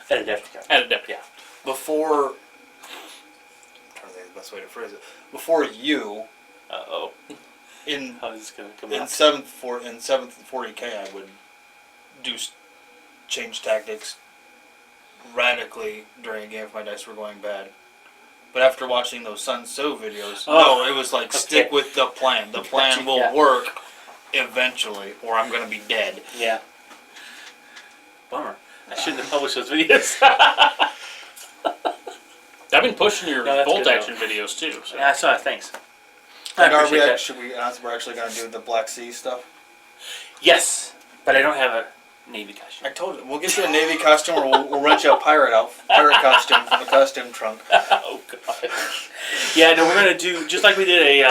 At a Adepticon. at Adept. Yeah. Before, I'm trying to think of the best way to phrase it. Before you, Uh-oh. in How is this going to come in out? seventh 40K, I would change tactics radically during a game if my dice were going bad. But after watching those Sun Tzu videos, Oh, no, it was like okay. stick with the plan. The plan will Yeah. work eventually, or I'm gonna be dead. Yeah. Bummer. I shouldn't have published those videos. I've been pushing your No, that's bolt good, action videos too. So. Yeah, I saw it. Thanks. I And are we appreciate that. actually we're actually gonna do the Black Sea stuff? Yes, but I don't have a Navy costume. I told you, we'll get you a Navy costume, or we'll rent you a pirate costume from the costume trunk. Oh, God. Yeah, no, we're going to do, just like we did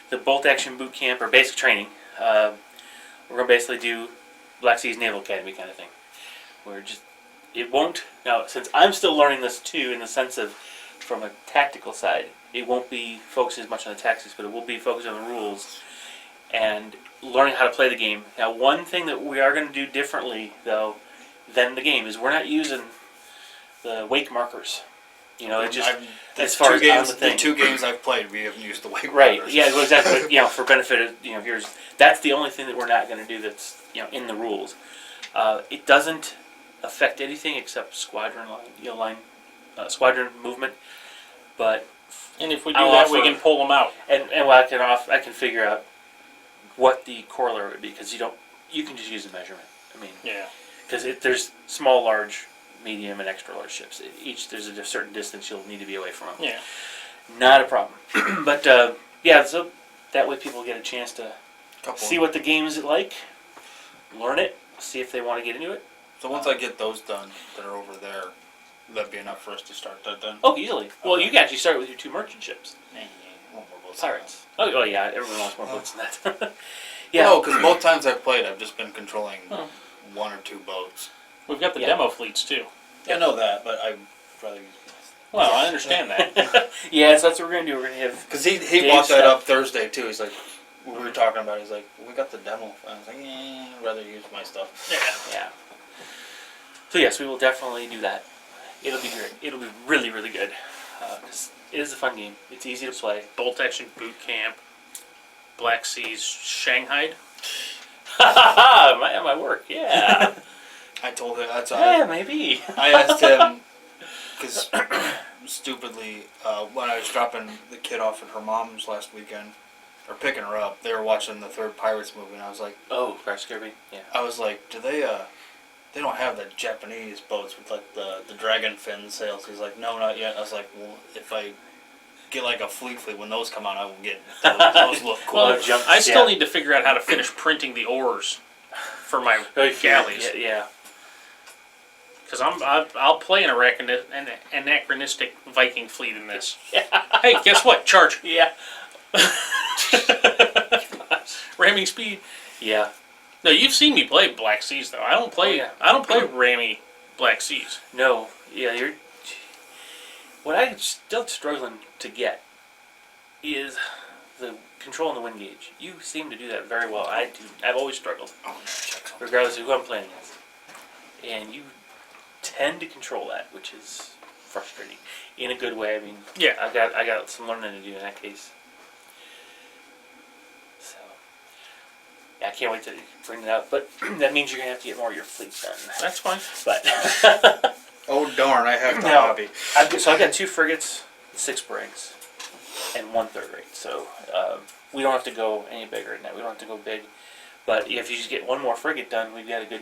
the bolt action boot camp or basic training, we're going to basically do Black Seas Naval Academy kind of thing. Where it won't, now, since I'm still learning this too, in the sense of, from a tactical side, it won't be focused as much on the tactics, but it will be focused on the rules and learning how to play the game. Now, one thing that we are going to do differently, though, than the game is we're not using the wake markers. You know, it just, as far as on the thing. The 2 games I've played, we haven't used the wake Right, markers. yeah, well, exactly. But, for benefit of, here's, that's the only thing that we're not going to do that's, in the rules. It doesn't affect anything except squadron line, squadron movement, but, And if we do I'll that, we offer- can pull them out. and what I can figure out what the corollary would be, because you can just use a measurement. I mean, Yeah. because there's small, large, medium, and extra large ships. Each, there's a certain distance you'll need to be away from them. Yeah. Not a problem. But, yeah, so that way people get a chance to see what the game is like, learn it, see if they want to get into it. So once I get those done that are over there, that'd be enough for us to start that then. Oh, easily. Well, you can actually start with your 2 merchant ships. One more boat. Pirates. Oh, yeah, everyone wants more boats than that. Yeah. yeah. No, because both times I've played, I've just been controlling Oh. 1 or 2 boats. We've got the Yeah. demo fleets too. I know that, but I'd rather use Well, I understand that. Yeah, so that's what we're gonna do. We're gonna have because he Dave brought that stuff. up Thursday too. He's like, we were talking about it. He's like, we got the demo. I was like, I'd rather use my stuff. yeah. So yes, we will definitely do that. It'll be great. It'll be really, really good. 'Cause it is a fun game. It's easy to play. Bolt Action Boot Camp, Black Seas, Shanghai. my work, yeah. I told him that's Yeah, maybe. I asked him because stupidly when I was dropping the kid off at her mom's last weekend or picking her up, they were watching the third Pirates movie, and I was like, Oh, Pirates of the Caribbean. Yeah. do they don't have the Japanese boats with like the dragon fin sails? He's like, no, not yet. I was like, well, if I get like a fleet when those come out, I will get those. Those look cool. Well, jump- I still yeah. need to figure out how to finish printing the oars for my Oh, galleys. Yeah. Because I'll play an anachronistic Viking fleet in this. Yeah. Hey, guess what? Charge. Yeah. Ramming speed. Yeah. No, you've seen me play Black Seas though. I don't play. Oh, yeah. I don't play Rammy Black Seas. No. Yeah, you're. What I'm still struggling to get is the control on the wind gauge. You seem to do that very well. I do. I've always struggled, Oh, check something. regardless of who I'm playing against. And you tend to control that, which is frustrating in a good way. I mean, Yeah. I got some learning to do in that case. So, yeah, I can't wait to bring it out. But that means you're gonna have to get more of your fleet done. That's fine. But Oh darn! I have the No. hobby. I've got 2 frigates, 6 brigs, and 1 third rate. So we don't have to go any bigger than that. We don't have to go big. But if you just get 1 more frigate done, we've got a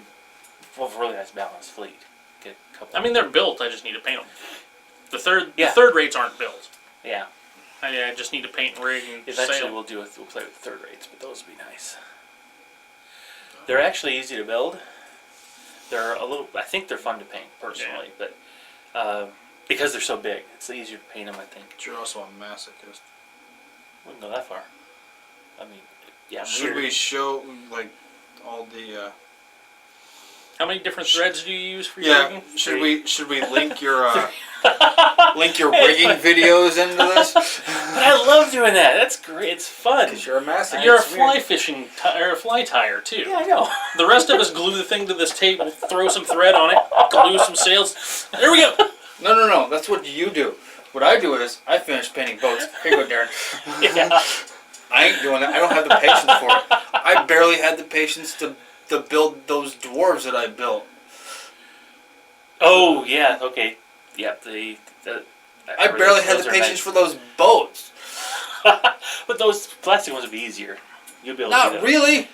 really nice balanced fleet. Get a couple. I mean, they're built. I just need to paint them. The Yeah. third rates aren't built. yeah. I just need to paint and rig and Eventually sail. we'll play with 3rd rates, but those would be nice. They're actually easy to build. They're I think they're fun to paint personally, but because they're so big, it's easier to paint them. I think. But you're also a masochist. Wouldn't go that far. I mean, yeah. Should weird. we show like all the? How many different threads do you use for your Yeah. rigging? Should we link your rigging videos into this? But I love doing that. That's great. It's fun. Because you're a masochist. You're a It's weird. fly fishing or a fly tire too. Yeah, I know. The rest of us glue the thing to this table, throw some thread on it, glue some sails. There we go. No. That's what you do. What I do is I finish painting boats. Here you go, Darren. Yeah. I ain't doing that. I don't have the patience for it. I barely had the patience to build those dwarves that I built. Oh yeah. Okay. Yep. I barely had the patience for those boats. But those plastic ones would be easier. You'll be able to do Not that. really.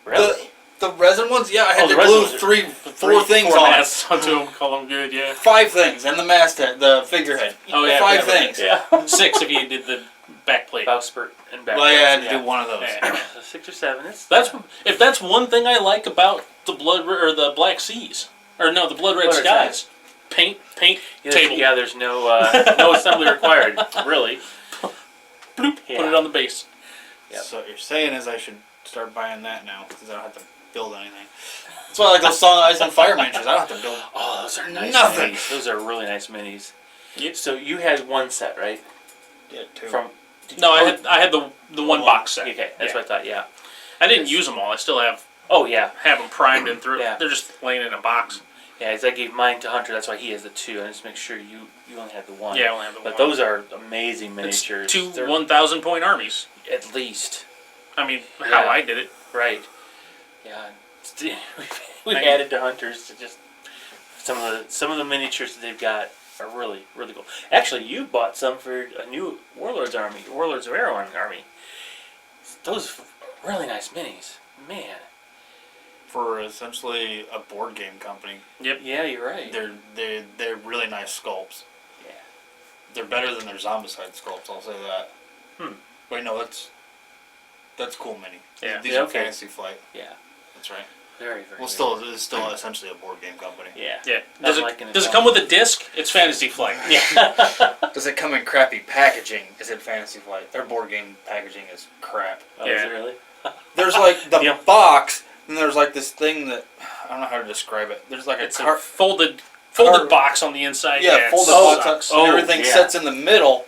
Really? The resin ones, yeah, I had Oh, to the resin glue ones are- four things Four on it. masts onto them, call them good, yeah. 5 things, and the masthead, the figurehead. Oh, yeah, 5 yeah, things. Yeah. 6 if you did the back plate. Bowsprit and back. Well, I had to yeah. do one of those. Yeah. So 6 or 7. If that's one thing I like about the the Black Seas, or no, the Blood Red Blood Red Skies, paint, Yeah, table, Yeah, there's no no assembly required, really. bloop, Yeah. put it on the base. Yep. So what you're saying is I should start buying that now, because I don't have to build anything. That's why I like those Song of Ice and Fire miniatures. I don't have to build Oh, those are nice Nothing. minis. Those are really nice minis. Yep. So you had 1 set, right? it, too. From No, I had the one box set. Okay, that's Yeah. what I thought. Yeah. I didn't use them all. I still have Oh yeah. them primed and through. Yeah. They're just laying in a box. Yeah, as I gave mine to Hunter, that's why he has the 2. I just make sure you only have the 1. Yeah, I only have the But one. those are amazing It's miniatures. 2 They're 1,000 point armies. at least. I mean, Yeah. how I did it. Right. Yeah. We've Thank added to Hunters to just some of the miniatures that they've got are really, really cool. Actually, you bought some for a new Warlords of Erewhon army. Those are really nice minis. Man. For essentially a board game company. Yeah, you're right. They're really nice sculpts. Yeah. They're better than their Zombicide sculpts, I'll say that. Wait, no, that's cool mini. Yeah. These Yeah, are okay. Fantasy Flight. Yeah. That's right. Very, very. Well, very it's still essentially a board game company. Yeah. Yeah. I'm Does liking it well. come with a disc? It's Fantasy Flight. Yeah. Does it come in crappy packaging? Is it Fantasy Flight? Their board game packaging is crap. Oh, Yeah. is it really? There's like the Yeah. box, and there's like this thing that I don't know how to describe it. There's like It's a a folded box on the inside. Yeah, it folded box. sucks. And everything yeah. sits in the middle.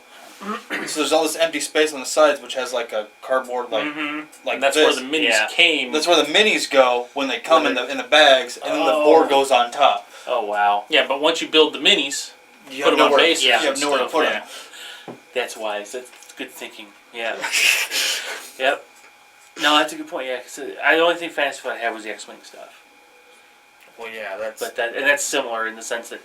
So there's all this empty space on the sides, which has like a cardboard like And that's this. where the minis Yeah. came. That's where the minis go when they come in the bags, and then the Oh. board goes on top. Oh wow, Yeah, but once you build the minis, You Put have 'em on nowhere. bases You have and nowhere to stuff, put yeah. them. that's wise. That's good thinking. Yeah. Yep. No, that's a good point. Yeah, 'cause the only thing Fantasy Flight had was the X-wing stuff, Well, yeah, that's. but that's similar in the sense that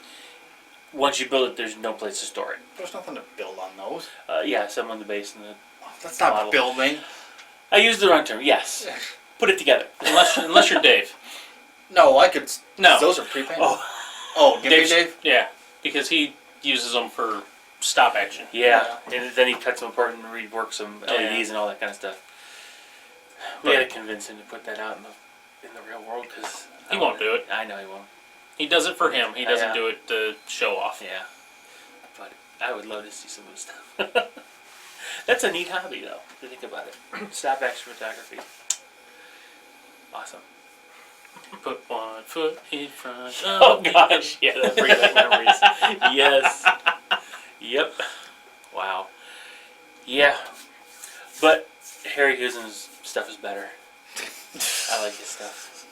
once you build it, there's no place to store it. There's nothing to build on those. Yeah, some on the base and the. That's not Model. building. I used the wrong term. Yes. Put it together. unless you're Dave. No, I could. No. Those are prepainted. Oh. Oh, give me Dave's- Dave. Yeah, because he uses them for stop action. Yeah, and then he cuts them apart and reworks some LEDs and all that kind of stuff. We Right. gotta convince him to put that out in the real world because He won't do it. I know he won't. He does it for him. He doesn't Yeah. do it to show off. Yeah, but I would love to see some of this stuff. That's a neat hobby, though. To think about it. Stop action photography. Awesome. Put one foot in front of Oh the gosh, yeah, that brings back memories. Yes. Yep. Wow. Yeah, but Harry Housen's stuff is better. I like his stuff.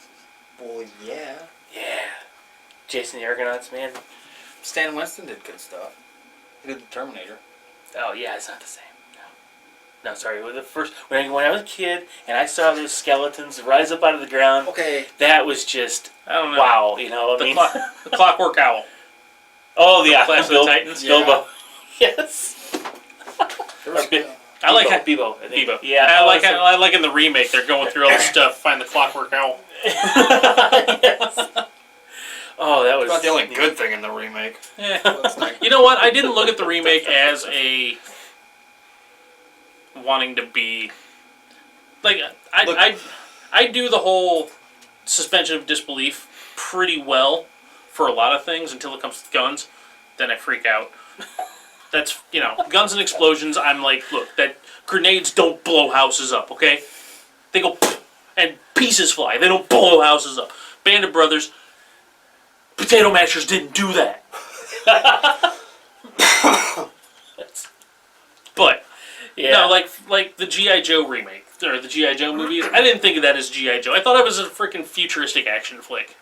Well, yeah. Yeah. Jason the Argonauts, man. Stan Winston did good stuff. He did the Terminator. Oh yeah, it's not the same. No, sorry. When I was a kid and I saw those skeletons rise up out of the ground, Okay. that was just I don't know. wow. You know, I mean, The Clockwork Owl. oh yeah, Clash of the Titans? Bilbo. Yes. There was, Or Bi- I like Bebo. I think. Bebo. Yeah, I like in the remake. They're going through all the stuff, find the Clockwork Owl. Yes. Oh, that was not the only good thing in the remake. Yeah. It's like, You know what? I didn't look at the remake as a wanting to be like I do the whole suspension of disbelief pretty well for a lot of things until it comes to guns. Then I freak out. That's guns and explosions. I'm like, look, that grenades don't blow houses up. Okay, they go and pieces fly. They don't blow houses up. Band of Brothers. Potato Mashers didn't do that. But yeah. no, like the G.I. Joe remake or the G.I. Joe movies. I didn't think of that as G.I. Joe. I thought it was a freaking futuristic action flick.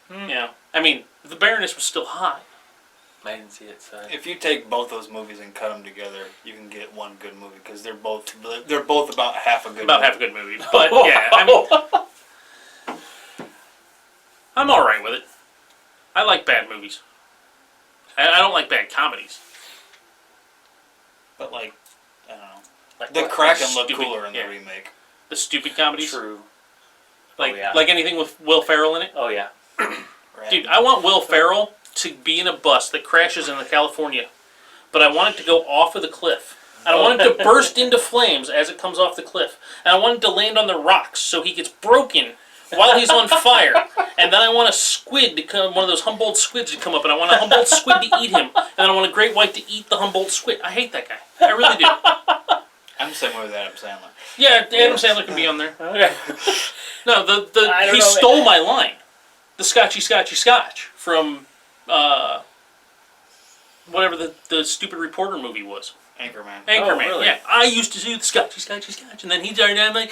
Yeah, I mean the Baroness was still hot. I didn't see it. So if you take both those movies and cut them together, you can get one good movie because they're both about half a good. About movie. half a good movie, but yeah, I mean, I'm all right with it. I like bad movies. I don't like bad comedies. But like, I don't know. like The what? Kraken looked Stupid, cooler in yeah. the remake. The stupid comedies, True. like Oh, yeah. like anything with Will Ferrell in it. Oh yeah. Right? Dude, I want Will Ferrell to be in a bus that crashes into California, but I want it to go off of the cliff. And I want it to burst into flames as it comes off the cliff. And I want it to land on the rocks so he gets broken while he's on fire. And then I want a squid to come, one of those Humboldt squids to come up, and I want a Humboldt squid to eat him. And then I want a great white to eat the Humboldt squid. I hate that guy. I really do. I'm the same way with Adam Sandler. Yeah, Adam Sandler can be on there. Okay. No, I don't he know. stole my line. The Scotchy Scotch from whatever the stupid reporter movie was. Anchorman. Anchorman. really? Yeah, I used to do the Scotchy Scotch, and then he started. I'm like,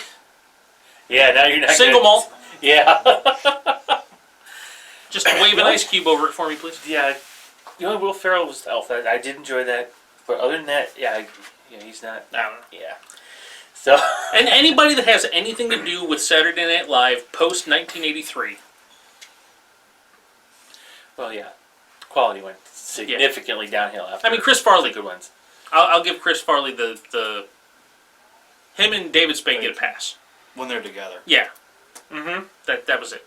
Yeah. Now you're not single good. malt. Yeah. Just wave an ice cube over it for me, please. Yeah. The only Will Ferrell was Elf. I did enjoy that, but other than that, he's not. I don't know. Yeah. So. And anybody that has anything to do with Saturday Night Live post 1983. Well, yeah. Quality went significantly downhill after. I mean, Chris Farley. good ones. I'll give Chris Farley the him and David Spade get a pass. When they're together. Yeah, Mm-hmm. that was it.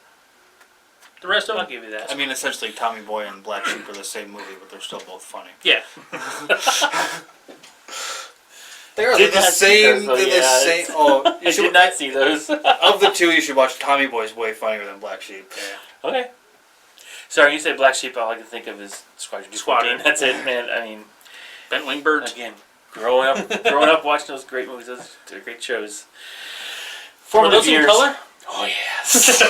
The rest of I'll them, give you that. I mean, essentially, Tommy Boy and Black Sheep are the same movie, but they're still both funny. yeah. They're Did the not see same. those, though, They're the yeah, same. it's- Oh, I you should, did not see those. of the two, you should watch Tommy Boy's way funnier than Black Sheep. Yeah. Okay. Sorry, you said Black Sheep. All I can think of is Squadron 214. Squadron. That's it, man. I mean, Bent Wing Birds. again, growing up watching those great movies. Those are great shows. Were those Formative in years. color? Oh yes. Yes.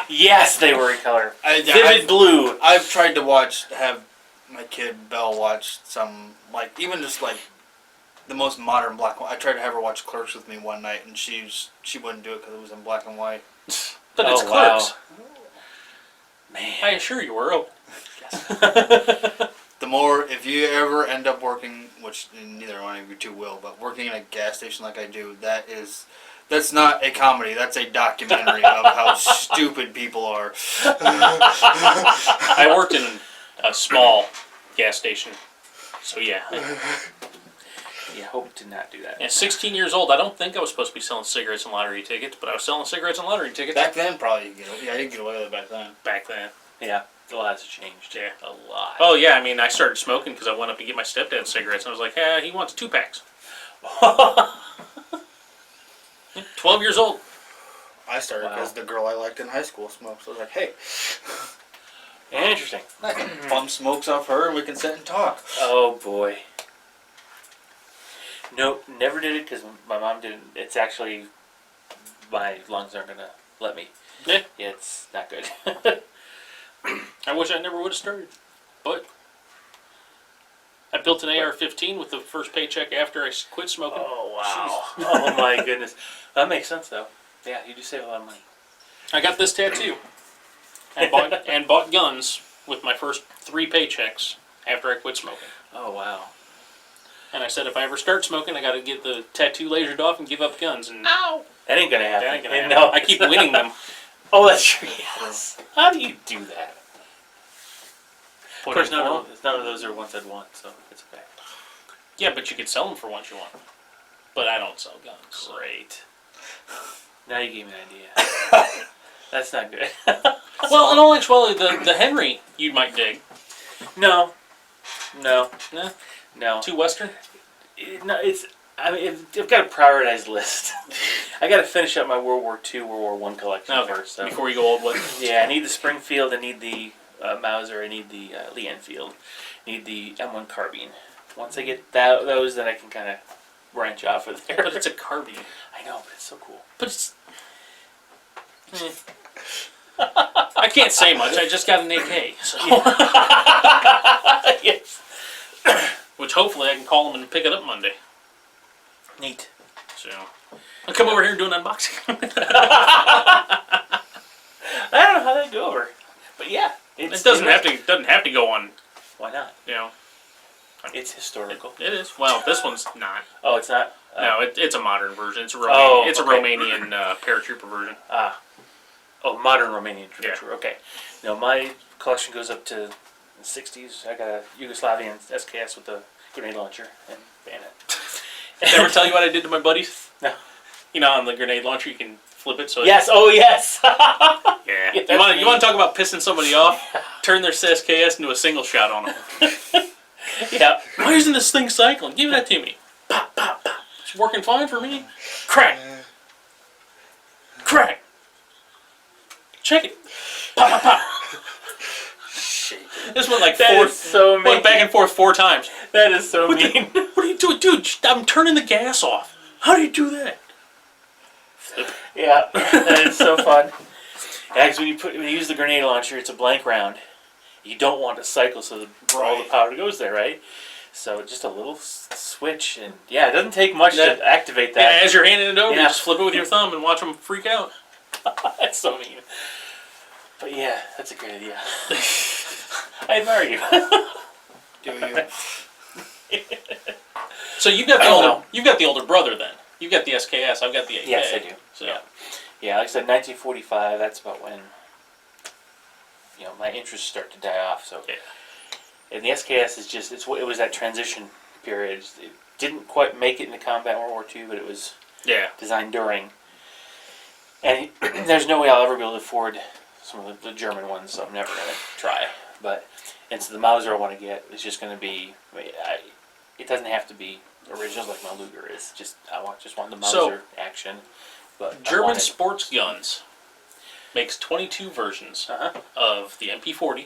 Yes, they were in color. Vivid blue. I've tried to have my kid Belle watch some, like, even just like the most modern black and white. I tried to have her watch Clerks with me one night, and she wouldn't do it because it was in black and white. But it's Oh, wow. Clerks. Man. I assure you, we're open. The more, if you ever end up working, which neither one of you two will, but working in a gas station like I do, that's not a comedy. That's a documentary of how stupid people are. I worked in a small gas station, so yeah. Yeah, hope to not do that. At 16 years old, I don't think I was supposed to be selling cigarettes and lottery tickets, but I was selling cigarettes and lottery tickets Back then, probably you could get away with it back then. back then. Yeah, a lot has changed. Yeah. A lot. Oh yeah, I mean, I started smoking because I went up to get my stepdad cigarettes, and I was like, he wants 2 packs. 12 years old. I started Wow. because the girl I liked in high school smoked. So I was like, hey, Interesting. I can bum smokes off her and we can sit and talk. Oh boy. Nope, never did it because my mom didn't. It's actually my lungs aren't gonna let me. Yeah. Yeah, it's not good. I wish I never would have started, but I built an AR-15 with the first paycheck after I quit smoking. Oh wow. Oh my goodness. That makes sense though. Yeah, you do save a lot of money. I got this tattoo and bought guns with my first 3 paychecks after I quit smoking. Oh wow. And I said, if I ever start smoking, I got to get the tattoo lasered off and give up guns. And Ow! That ain't gonna happen. that ain't gonna happen. No, I keep winning them. Oh, that's true. Yes. How do you do that? Of Put course, in for 'em. none of those are ones I'd want, so it's okay. Yeah, but you could sell them for what you want. But I don't sell guns. So. Great. Now you gave me an idea. That's not good. Well, in all actuality, the Henry you might dig. No. Nah, No. too Western. No, it's. I mean, I've got a prioritized list. I got to finish up my World War II, World War I collection first. So. Before you go old West. Yeah, I need the Springfield. I need the Mauser. I need the Lee Enfield. I need the M1 carbine. Once I get those, then I can kind of branch off of there. But it's a carbine. I know, but it's so cool. But it's. I can't say much. I just got an AK, so Yes. which hopefully I can call them and pick it up Monday. Neat. So I'll come over here and do an unboxing. I don't know how that go over, but yeah, It doesn't have to go on. Why not? You know, It's historical. it is. Well, this one's not. Oh, it's not. No, it's a modern version. It's a Oh, it's a okay. Romanian paratrooper version. Oh, modern Romanian Yeah. trooper. Okay. No, my collection goes up to the 60s. I got a Yugoslavian SKS with a grenade launcher and bayonet. Did I ever tell you what I did to my buddies? No. You know, on the grenade launcher, you can flip it. So Yes. Oh, yes. yeah. Yeah, You want that's to talk about pissing somebody off? Turn their SKS into a single shot on them. Yeah. Why isn't this thing cycling? Give that to me. Pop, pop, pop. It's working fine for me. Crack. Crack. Check it. Pop, pop, pop. This went like That is so mean. went back and forth 4 times. That is so What, mean. what are you doing? Dude, I'm turning the gas off. How do you do that? Yeah, that is so fun. Yeah, because when you use the grenade launcher, it's a blank round. You don't want to cycle, so all the power goes there, right? So just a little switch, and yeah, it doesn't take much to activate Yeah, that. as you're handing it over, Yeah. you just flip it with your thumb and watch them freak out. That's so mean. But yeah, that's a great idea. I admire you. Do you? So you've got the older brother then. You've got the SKS. I've got the AK. Yes, I do. So Yeah. Yeah, like I said, 1945. That's about when my interests start to die off. So, Yeah. and the SKS is just it was that transition period. It didn't quite make it into combat in World War II, but it was yeah. designed during. And there's no way I'll ever be able to afford some of the German ones, so I'm never gonna try. And so the Mauser I want to get is just gonna be. It doesn't have to be originals like my Luger is. I want the Mauser So, action. But I German want it. Sports Guns makes 22 versions of the MP40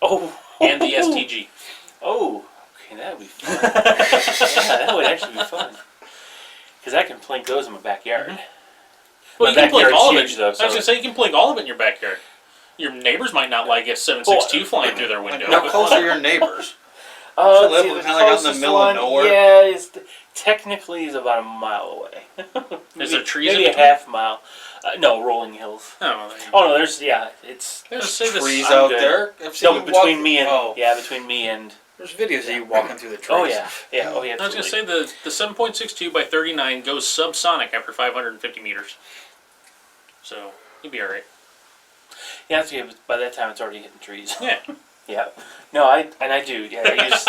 Oh, and the STG. Oh, okay, that would be fun. Yeah, that would actually be fun. Because I can plink those in my backyard. Well, My you can blink backyard's all of it. huge, though, I was so- gonna say you can blink all of it in your backyard. Your neighbors might not like a 762 flying through their window. How but close are whatever. your neighbors? Oh, You live see, the kinda like out in the closest middle of one, nowhere? Yeah, technically is about a mile away. Is there trees Maybe in a between? half mile. No, rolling hills. Oh, well, there you go. Oh no, there's it's There's say this. Trees I'm out good. there. I've seen no you between walk- me and oh, between me and. there's videos of you walking through the trees. Oh yeah, yeah. Oh yeah. I was gonna Absolutely. say the 7.62 by 39 goes subsonic after 550 meters. So you'd be all right. Yeah, that's good. By that time, it's already hitting trees. Yeah. Yeah. No, I do. Yeah. I use,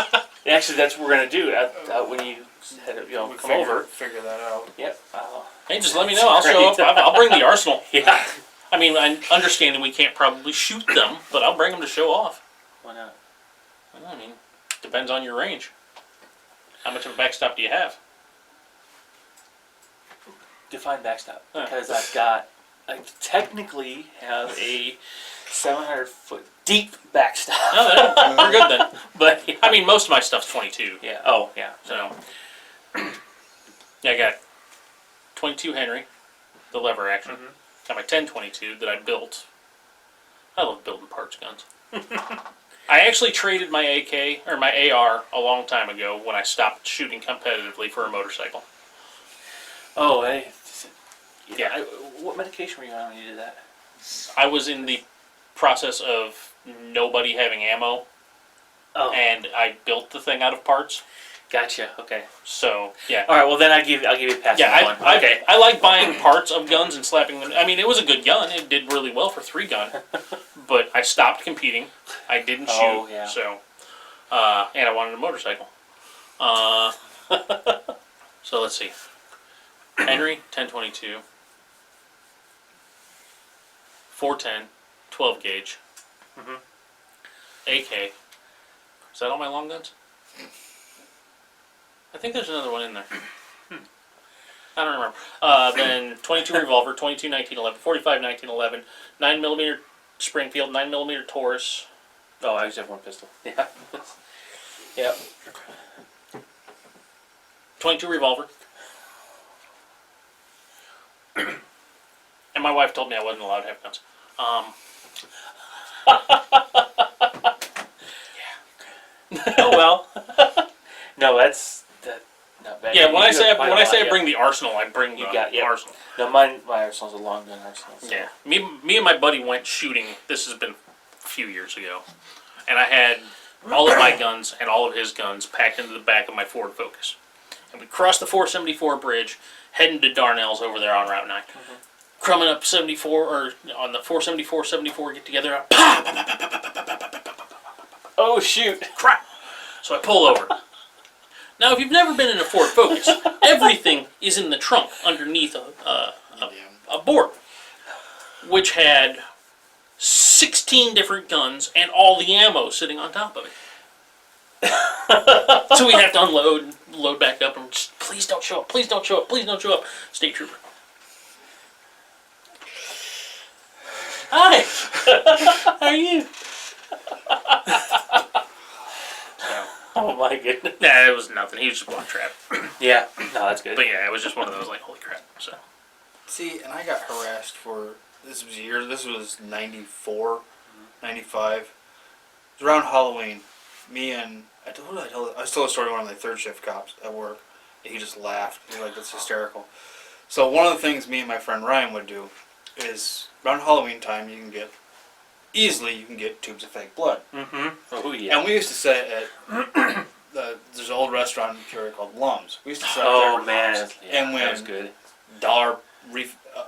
actually, that's what we're gonna do when you We come over. Figure that out. Yep. Hey, just let me know. I'll show up. Great. I'll bring the arsenal. Yeah. I mean, I understanding we can't probably shoot them, but I'll bring them to show off. Why not? I mean, depends on your range. How much of a backstop do you have? Define backstop Huh. because I technically have a 700-foot deep backstop. No, we're good then. But yeah. I mean, most of my stuff's 22. Yeah. Oh yeah. So, yeah, I got 22 Henry, the lever action. Mhm. Got my 1022 that I built. I love building parts guns. I actually traded my AK or my AR a long time ago when I stopped shooting competitively for a motorcycle. Oh hey. Yeah. What medication were you on when you did that? I was in the process of nobody having ammo, Oh. and I built the thing out of parts. Gotcha. Okay. So yeah. All right. Well, then I'll give you a pass. Yeah, on that one. Okay. I like buying parts of guns and slapping them. I mean, it was a good gun. It did really well for 3-gun. But I stopped competing. I didn't shoot. Oh, yeah. So, and I wanted a motorcycle. So let's see. Henry, 1022. 410, 12 gauge. Mhm. AK. Is that all my long guns? I think there's another one in there. I don't remember. Then 22 revolver, 22 1911, 45 1911, 9mm Springfield, 9mm Taurus. Oh, I just have one pistol. Yeah. Yep. 22 revolver. And my wife told me I wasn't allowed to have guns. Oh well. No, that's not bad. Yeah, when I say quite a lot, I bring the arsenal, I bring the You got- yeah. arsenal. No, my arsenal's a long gun arsenal. So. Yeah, me and my buddy went shooting. This has been a few years ago, and I had all of my guns and all of his guns packed into the back of my Ford Focus, and we crossed the 474 bridge, heading to Darnell's over there on Route 9. Crumbing up 74 or on the 474, 74 get together. Oh shoot! Crap! So I pull over. Now, if you've never been in a Ford Focus, everything is in the trunk underneath a board, which had 16 different guns and all the ammo sitting on top of it. So we have to unload, load back up, and just, please don't show up, please don't show up, please don't show up. State trooper. Hi! How are you? Oh my goodness. Nah, it was nothing. He was just block trap. Yeah. No, that's good. But yeah, it was just one of those, like, holy crap. So. See, and I got harassed for, this was 94, 95. It was around Halloween. Me and, I told a story to one of my third shift cops at work. And he just laughed. He was like, that's hysterical. So one of the things me and my friend Ryan would do is, around Halloween time, you can get tubes of fake blood. Mm-hmm. Oh yeah. And we used to sit at, there's an old restaurant in Peoria called Lum's. We used to sit up Oh there. man. Yeah, And that was when- good. Dollar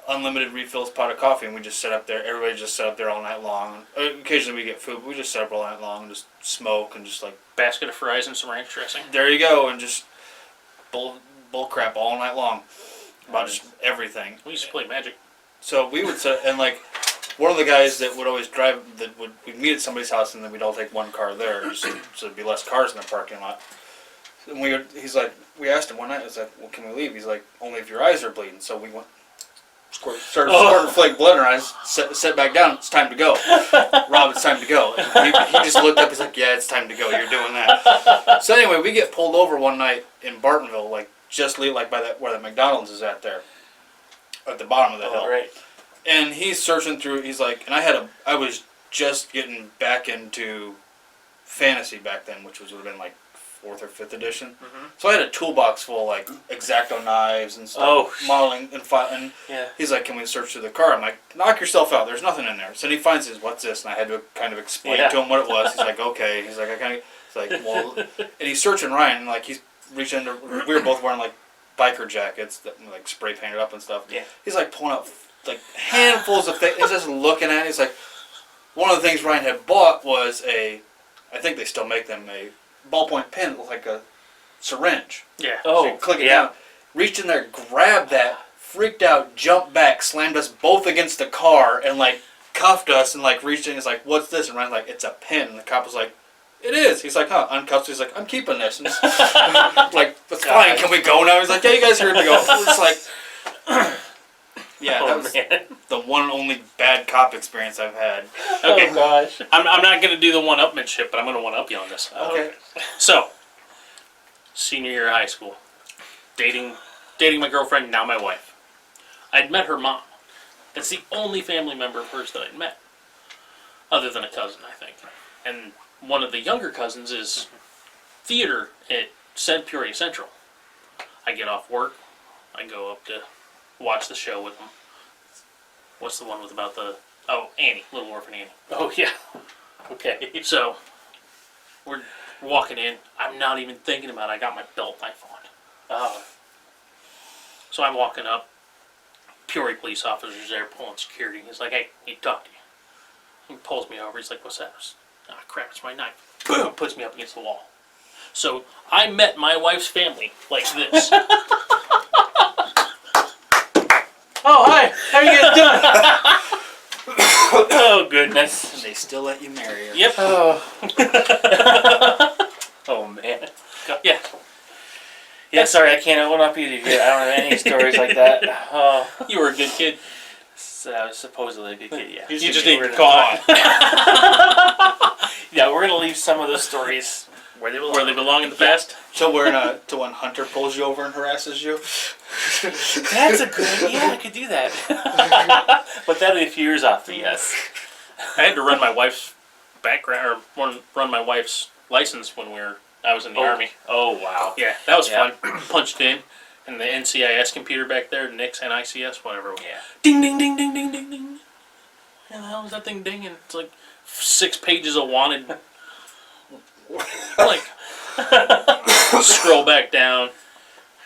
unlimited refills pot of coffee, and we just sit up there. Everybody just sit up there all night long. Occasionally we get food, but we just sit up all night long and just smoke and just like, Basket of fries and some ranch dressing. there you go, and just bull crap all night long about just everything. We used to play Magic. So we would sit, and like one of the guys that would always drive, we'd meet at somebody's house, and then we'd all take one car there, just so there'd be less cars in the parking lot. And we asked him one night, I was like, well, can we leave? He's like, only if your eyes are bleeding. So we went, started squirting flake blood in our eyes, sat back down, it's time to go. Rob, it's time to go. And he just looked up, he's like, yeah, it's time to go, you're doing that. So anyway, we get pulled over one night in Bartonville, like just like by where the McDonald's is at there. at the bottom of the hill. Oh, right. And he's searching through. He's like, and I was just getting back into fantasy back then, which would have been like 4th or 5th edition. Mm-hmm. So I had a toolbox full of like X-Acto knives and stuff, Oh. modeling and Yeah. he's like, can we search through the car? I'm like, knock yourself out. There's nothing in there. So then he finds his, what's this? And I had to kind of explain Yeah. to him what it was. He's like, okay. He's like, it's like, well, and he's searching Ryan, and like he's reaching into, we were both wearing like biker jackets that like spray painted up and stuff. Yeah. He's like pulling out like handfuls of things. He's just looking at it. He's like, one of the things Ryan had bought was I think they still make them, a ballpoint pen with like a syringe. Yeah. Oh, So you click it yeah. down, reached in there, grabbed that, freaked out, jumped back, slammed us both against the car, and like cuffed us and like reached in. He's like, "What's this?" And Ryan's like, "It's a pin." And the cop was like, "It is." He's like, "Huh?" Uncuffed. He's like, "I'm keeping this." And it's like, "That's fine. Can we go now?" He's like, "Yeah, you guys are good to go." It's like, yeah, that Oh, was man. the one and only bad cop experience I've had. Okay. Oh, gosh. I'm not going to do the one-upmanship, but I'm going to one-up you on this. Okay. So, senior year of high school, dating my girlfriend, now my wife. I'd met her mom. That's the only family member of hers that I'd met, other than a cousin, I think. And one of the younger cousins is theater at Peoria Central. I get off work, I go up to watch the show with them. What's the one with about the... Oh, Annie, Little Orphan Annie. Oh, yeah. Okay. So, we're walking in. I'm not even thinking about it. I got my belt knife on. Oh. So I'm walking up. Peoria police officer's there pulling security. He's like, "Hey, need to talk to you." He pulls me over. He's like, "What's that?" "Ah, crap, it's my knife." Boom! Puts me up against the wall. So I met my wife's family like this. Oh, hi. How you guys doing? Oh, goodness. And they still let you marry her. Yep. Oh. Oh, man. Yeah. Yeah, sorry, I can't one up either. I don't have any stories like that. Oh, You were a good kid. I was supposedly a good kid, yeah. You just We're didn't gonna- get caught. Yeah, we're going to leave some of those stories where they belong. Where they belong in the past. Till when Hunter pulls you over and harasses you. That's a good idea. I could do that. But that'll be a few years off the yes. I had to run my wife's background, or run my wife's license when I was in the Army. Oh, wow. Yeah, that was Yeah. fun. Punched in, and the NCIS computer back there, NICS, NICS, whatever. Yeah. Ding, ding, ding, ding, ding, ding, ding. How the hell is that thing dinging? It's like 6 pages of wanted. Like, scroll back down.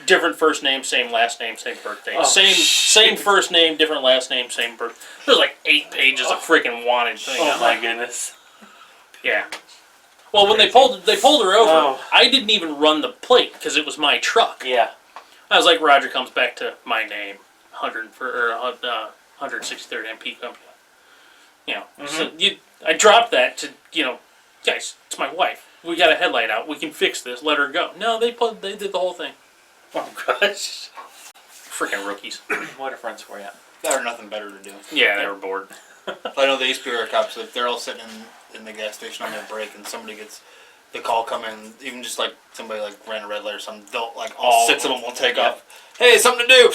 Different first name, same last name, same birthday. Oh, Same first name, different last name, same birth. There's like 8 pages of freaking wanted thing. Oh, I'm my like, goodness. yeah. Well, when they pulled her over, Oh. I didn't even run the plate because it was my truck. Yeah. I was like, Roger comes back to my name, 163rd MP company. You know, so I dropped that to, guys, it's my wife. We got a headlight out. We can fix this. Let her go. No, they did the whole thing. Oh, gosh. Freaking rookies. What a friends for you. Got nothing better to do. Yeah, they were bored. I know the East Peoria cops, if they're all sitting in the gas station on their break and somebody gets the call coming, even just like somebody like ran a red light or something, they'll like all 6 of them will take Yeah. off. Hey, something to do.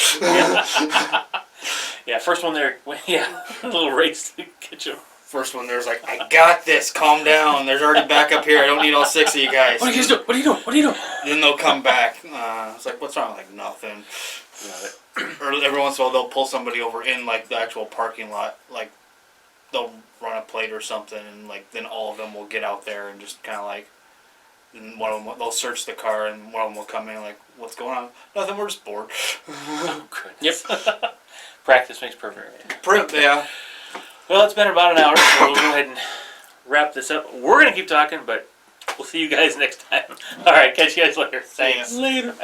Yeah, first one there. Yeah. A little race to get you. First one there's like, I got this. Calm down. There's already backup here. I don't need all 6 of you guys. What are you guys doing? What are you doing? What are you doing? Then they'll come back. It's like, what's wrong? Like nothing. Or every once in a while they'll pull somebody over in like the actual parking lot. Like they'll run a plate or something, and like then all of them will get out there and just kind of like. And one of them, they'll search the car, and one of them will come in like, "What's going on?" Nothing. We're just bored. Oh, goodness. Yep. Practice makes perfect. Yeah. Well, it's been about an hour, so we'll go ahead and wrap this up. We're going to keep talking, but we'll see you guys next time. All right, catch you guys later. Thanks. Yeah. Later.